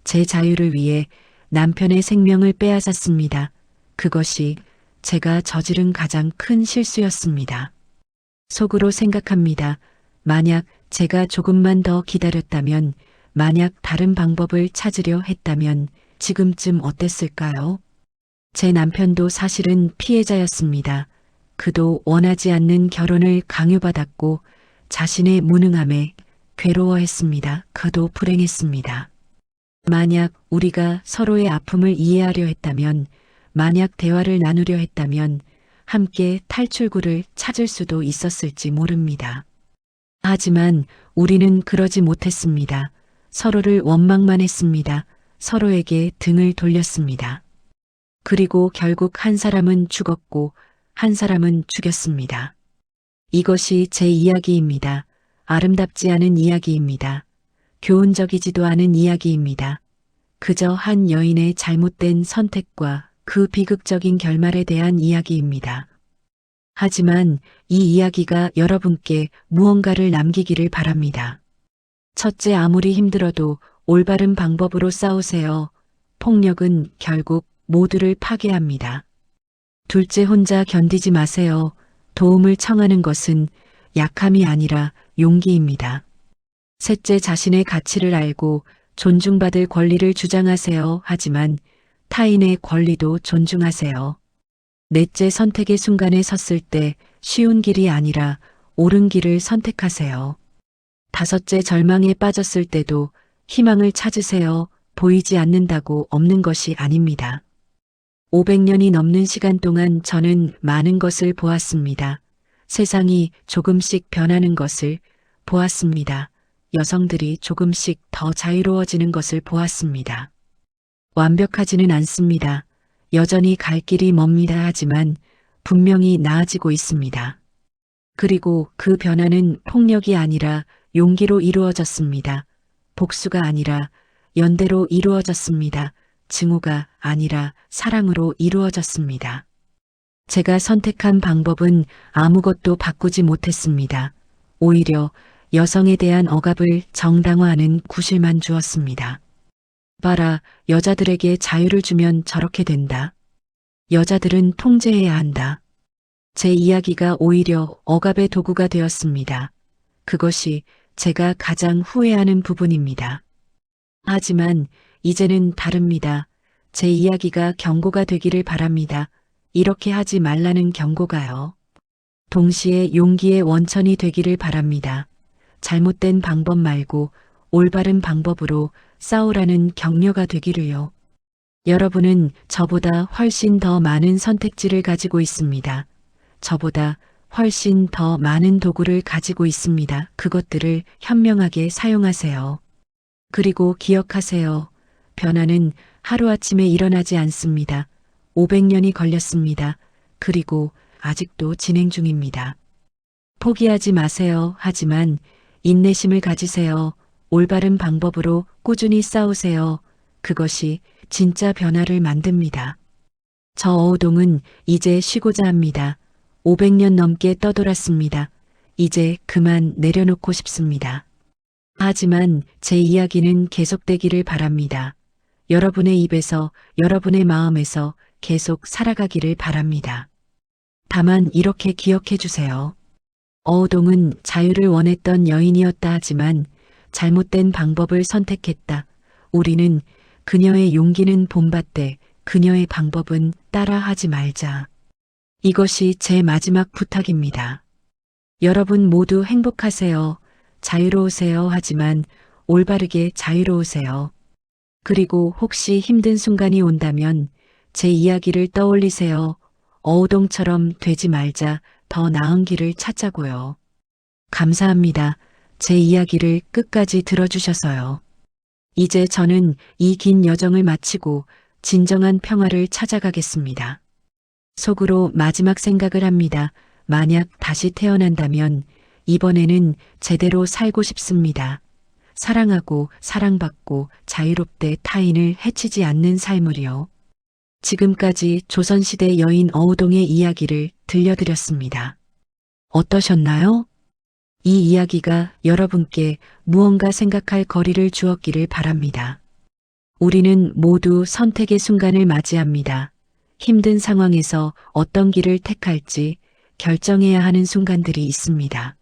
제 자유를 위해 남편의 생명을 빼앗았습니다. 그것이 제가 저지른 가장 큰 실수였습니다. 속으로 생각합니다. 만약 제가 조금만 더 기다렸다면, 만약 다른 방법을 찾으려 했다면 지금쯤 어땠을까요? 제 남편도 사실은 피해자였습니다. 그도 원하지 않는 결혼을 강요받았고 자신의 무능함에 괴로워했습니다. 그도 불행했습니다. 만약 우리가 서로의 아픔을 이해하려 했다면, 만약 대화를 나누려 했다면 함께 탈출구를 찾을 수도 있었을지 모릅니다. 하지만 우리는 그러지 못했습니다. 서로를 원망만 했습니다. 서로에게 등을 돌렸습니다. 그리고 결국 한 사람은 죽었고 한 사람은 죽였습니다. 이것이 제 이야기입니다. 아름답지 않은 이야기입니다. 교훈적이지도 않은 이야기입니다. 그저 한 여인의 잘못된 선택과 그 비극적인 결말에 대한 이야기입니다. 하지만 이 이야기가 여러분께 무언가를 남기기를 바랍니다. 첫째, 아무리 힘들어도 올바른 방법으로 싸우세요. 폭력은 결국 모두를 파괴합니다. 둘째, 혼자 견디지 마세요. 도움을 청하는 것은 약함이 아니라 용기입니다. 셋째, 자신의 가치를 알고 존중받을 권리를 주장하세요. 하지만 타인의 권리도 존중하세요. 넷째, 선택의 순간에 섰을 때 쉬운 길이 아니라 옳은 길을 선택하세요. 다섯째, 절망에 빠졌을 때도 희망을 찾으세요. 보이지 않는다고 없는 것이 아닙니다. 500년이 넘는 시간 동안 저는 많은 것을 보았습니다. 세상이 조금씩 변하는 것을 보았습니다. 여성들이 조금씩 더 자유로워지는 것을 보았습니다. 완벽하지는 않습니다. 여전히 갈 길이 멉니다. 하지만 분명히 나아지고 있습니다. 그리고 그 변화는 폭력이 아니라 용기로 이루어졌습니다. 복수가 아니라 연대로 이루어졌습니다. 증오가 아니라 사랑으로 이루어졌습니다. 제가 선택한 방법은 아무것도 바꾸지 못했습니다. 오히려 여성에 대한 억압을 정당화하는 구실만 주었습니다. 봐라, 여자들에게 자유를 주면 저렇게 된다. 여자들은 통제해야 한다. 제 이야기가 오히려 억압의 도구가 되었습니다. 그것이 제가 가장 후회하는 부분입니다. 하지만 이제는 다릅니다. 제 이야기가 경고가 되기를 바랍니다. 이렇게 하지 말라는 경고가요. 동시에 용기의 원천이 되기를 바랍니다. 잘못된 방법 말고 올바른 방법으로 싸우라는 격려가 되기를요. 여러분은 저보다 훨씬 더 많은 선택지를 가지고 있습니다. 저보다 훨씬 더 많은 도구를 가지고 있습니다. 그것들을 현명하게 사용하세요. 그리고 기억하세요. 변화는 하루아침에 일어나지 않습니다. 500년이 걸렸습니다. 그리고 아직도 진행 중입니다. 포기하지 마세요. 하지만 인내심을 가지세요. 올바른 방법으로 꾸준히 싸우세요. 그것이 진짜 변화를 만듭니다. 저 어우동은 이제 쉬고자 합니다. 500년 넘게 떠돌았습니다. 이제 그만 내려놓고 싶습니다. 하지만 제 이야기는 계속되기를 바랍니다. 여러분의 입에서, 여러분의 마음에서 계속 살아가기를 바랍니다. 다만 이렇게 기억해 주세요. 어우동은 자유를 원했던 여인이었다 하지만 잘못된 방법을 선택했다. 우리는 그녀의 용기는 본받되 그녀의 방법은 따라하지 말자. 이것이 제 마지막 부탁입니다. 여러분 모두 행복하세요. 자유로우세요. 하지만 올바르게 자유로우세요. 그리고 혹시 힘든 순간이 온다면 제 이야기를 떠올리세요. 어우동처럼 되지 말자. 더 나은 길을 찾자고요. 감사합니다. 제 이야기를 끝까지 들어주셔서요. 이제 저는 이 긴 여정을 마치고 진정한 평화를 찾아가겠습니다. 속으로 마지막 생각을 합니다. 만약 다시 태어난다면 이번에는 제대로 살고 싶습니다. 사랑하고 사랑받고 자유롭게 타인을 해치지 않는 삶을요. 지금까지 조선시대 여인 어우동의 이야기를 들려드렸습니다. 어떠셨나요? 이 이야기가 여러분께 무언가 생각할 거리를 주었기를 바랍니다. 우리는 모두 선택의 순간을 맞이합니다. 힘든 상황에서 어떤 길을 택할지 결정해야 하는 순간들이 있습니다.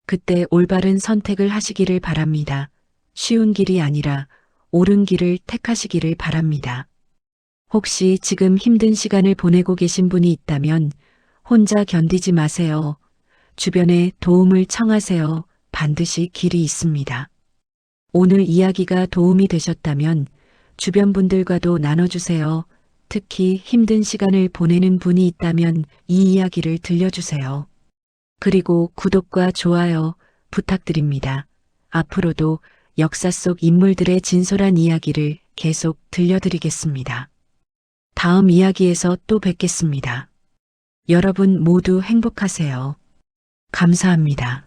그때 올바른 선택을 하시기를 바랍니다. 쉬운 길이 아니라 옳은 길을 택하시기를 바랍니다. 혹시 지금 힘든 시간을 보내고 계신 분이 있다면 혼자 견디지 마세요. 주변에 도움을 청하세요. 반드시 길이 있습니다. 오늘 이야기가 도움이 되셨다면 주변 분들과도 나눠주세요. 특히 힘든 시간을 보내는 분이 있다면 이 이야기를 들려주세요. 그리고 구독과 좋아요 부탁드립니다. 앞으로도 역사 속 인물들의 진솔한 이야기를 계속 들려드리겠습니다. 다음 이야기에서 또 뵙겠습니다. 여러분 모두 행복하세요. 감사합니다.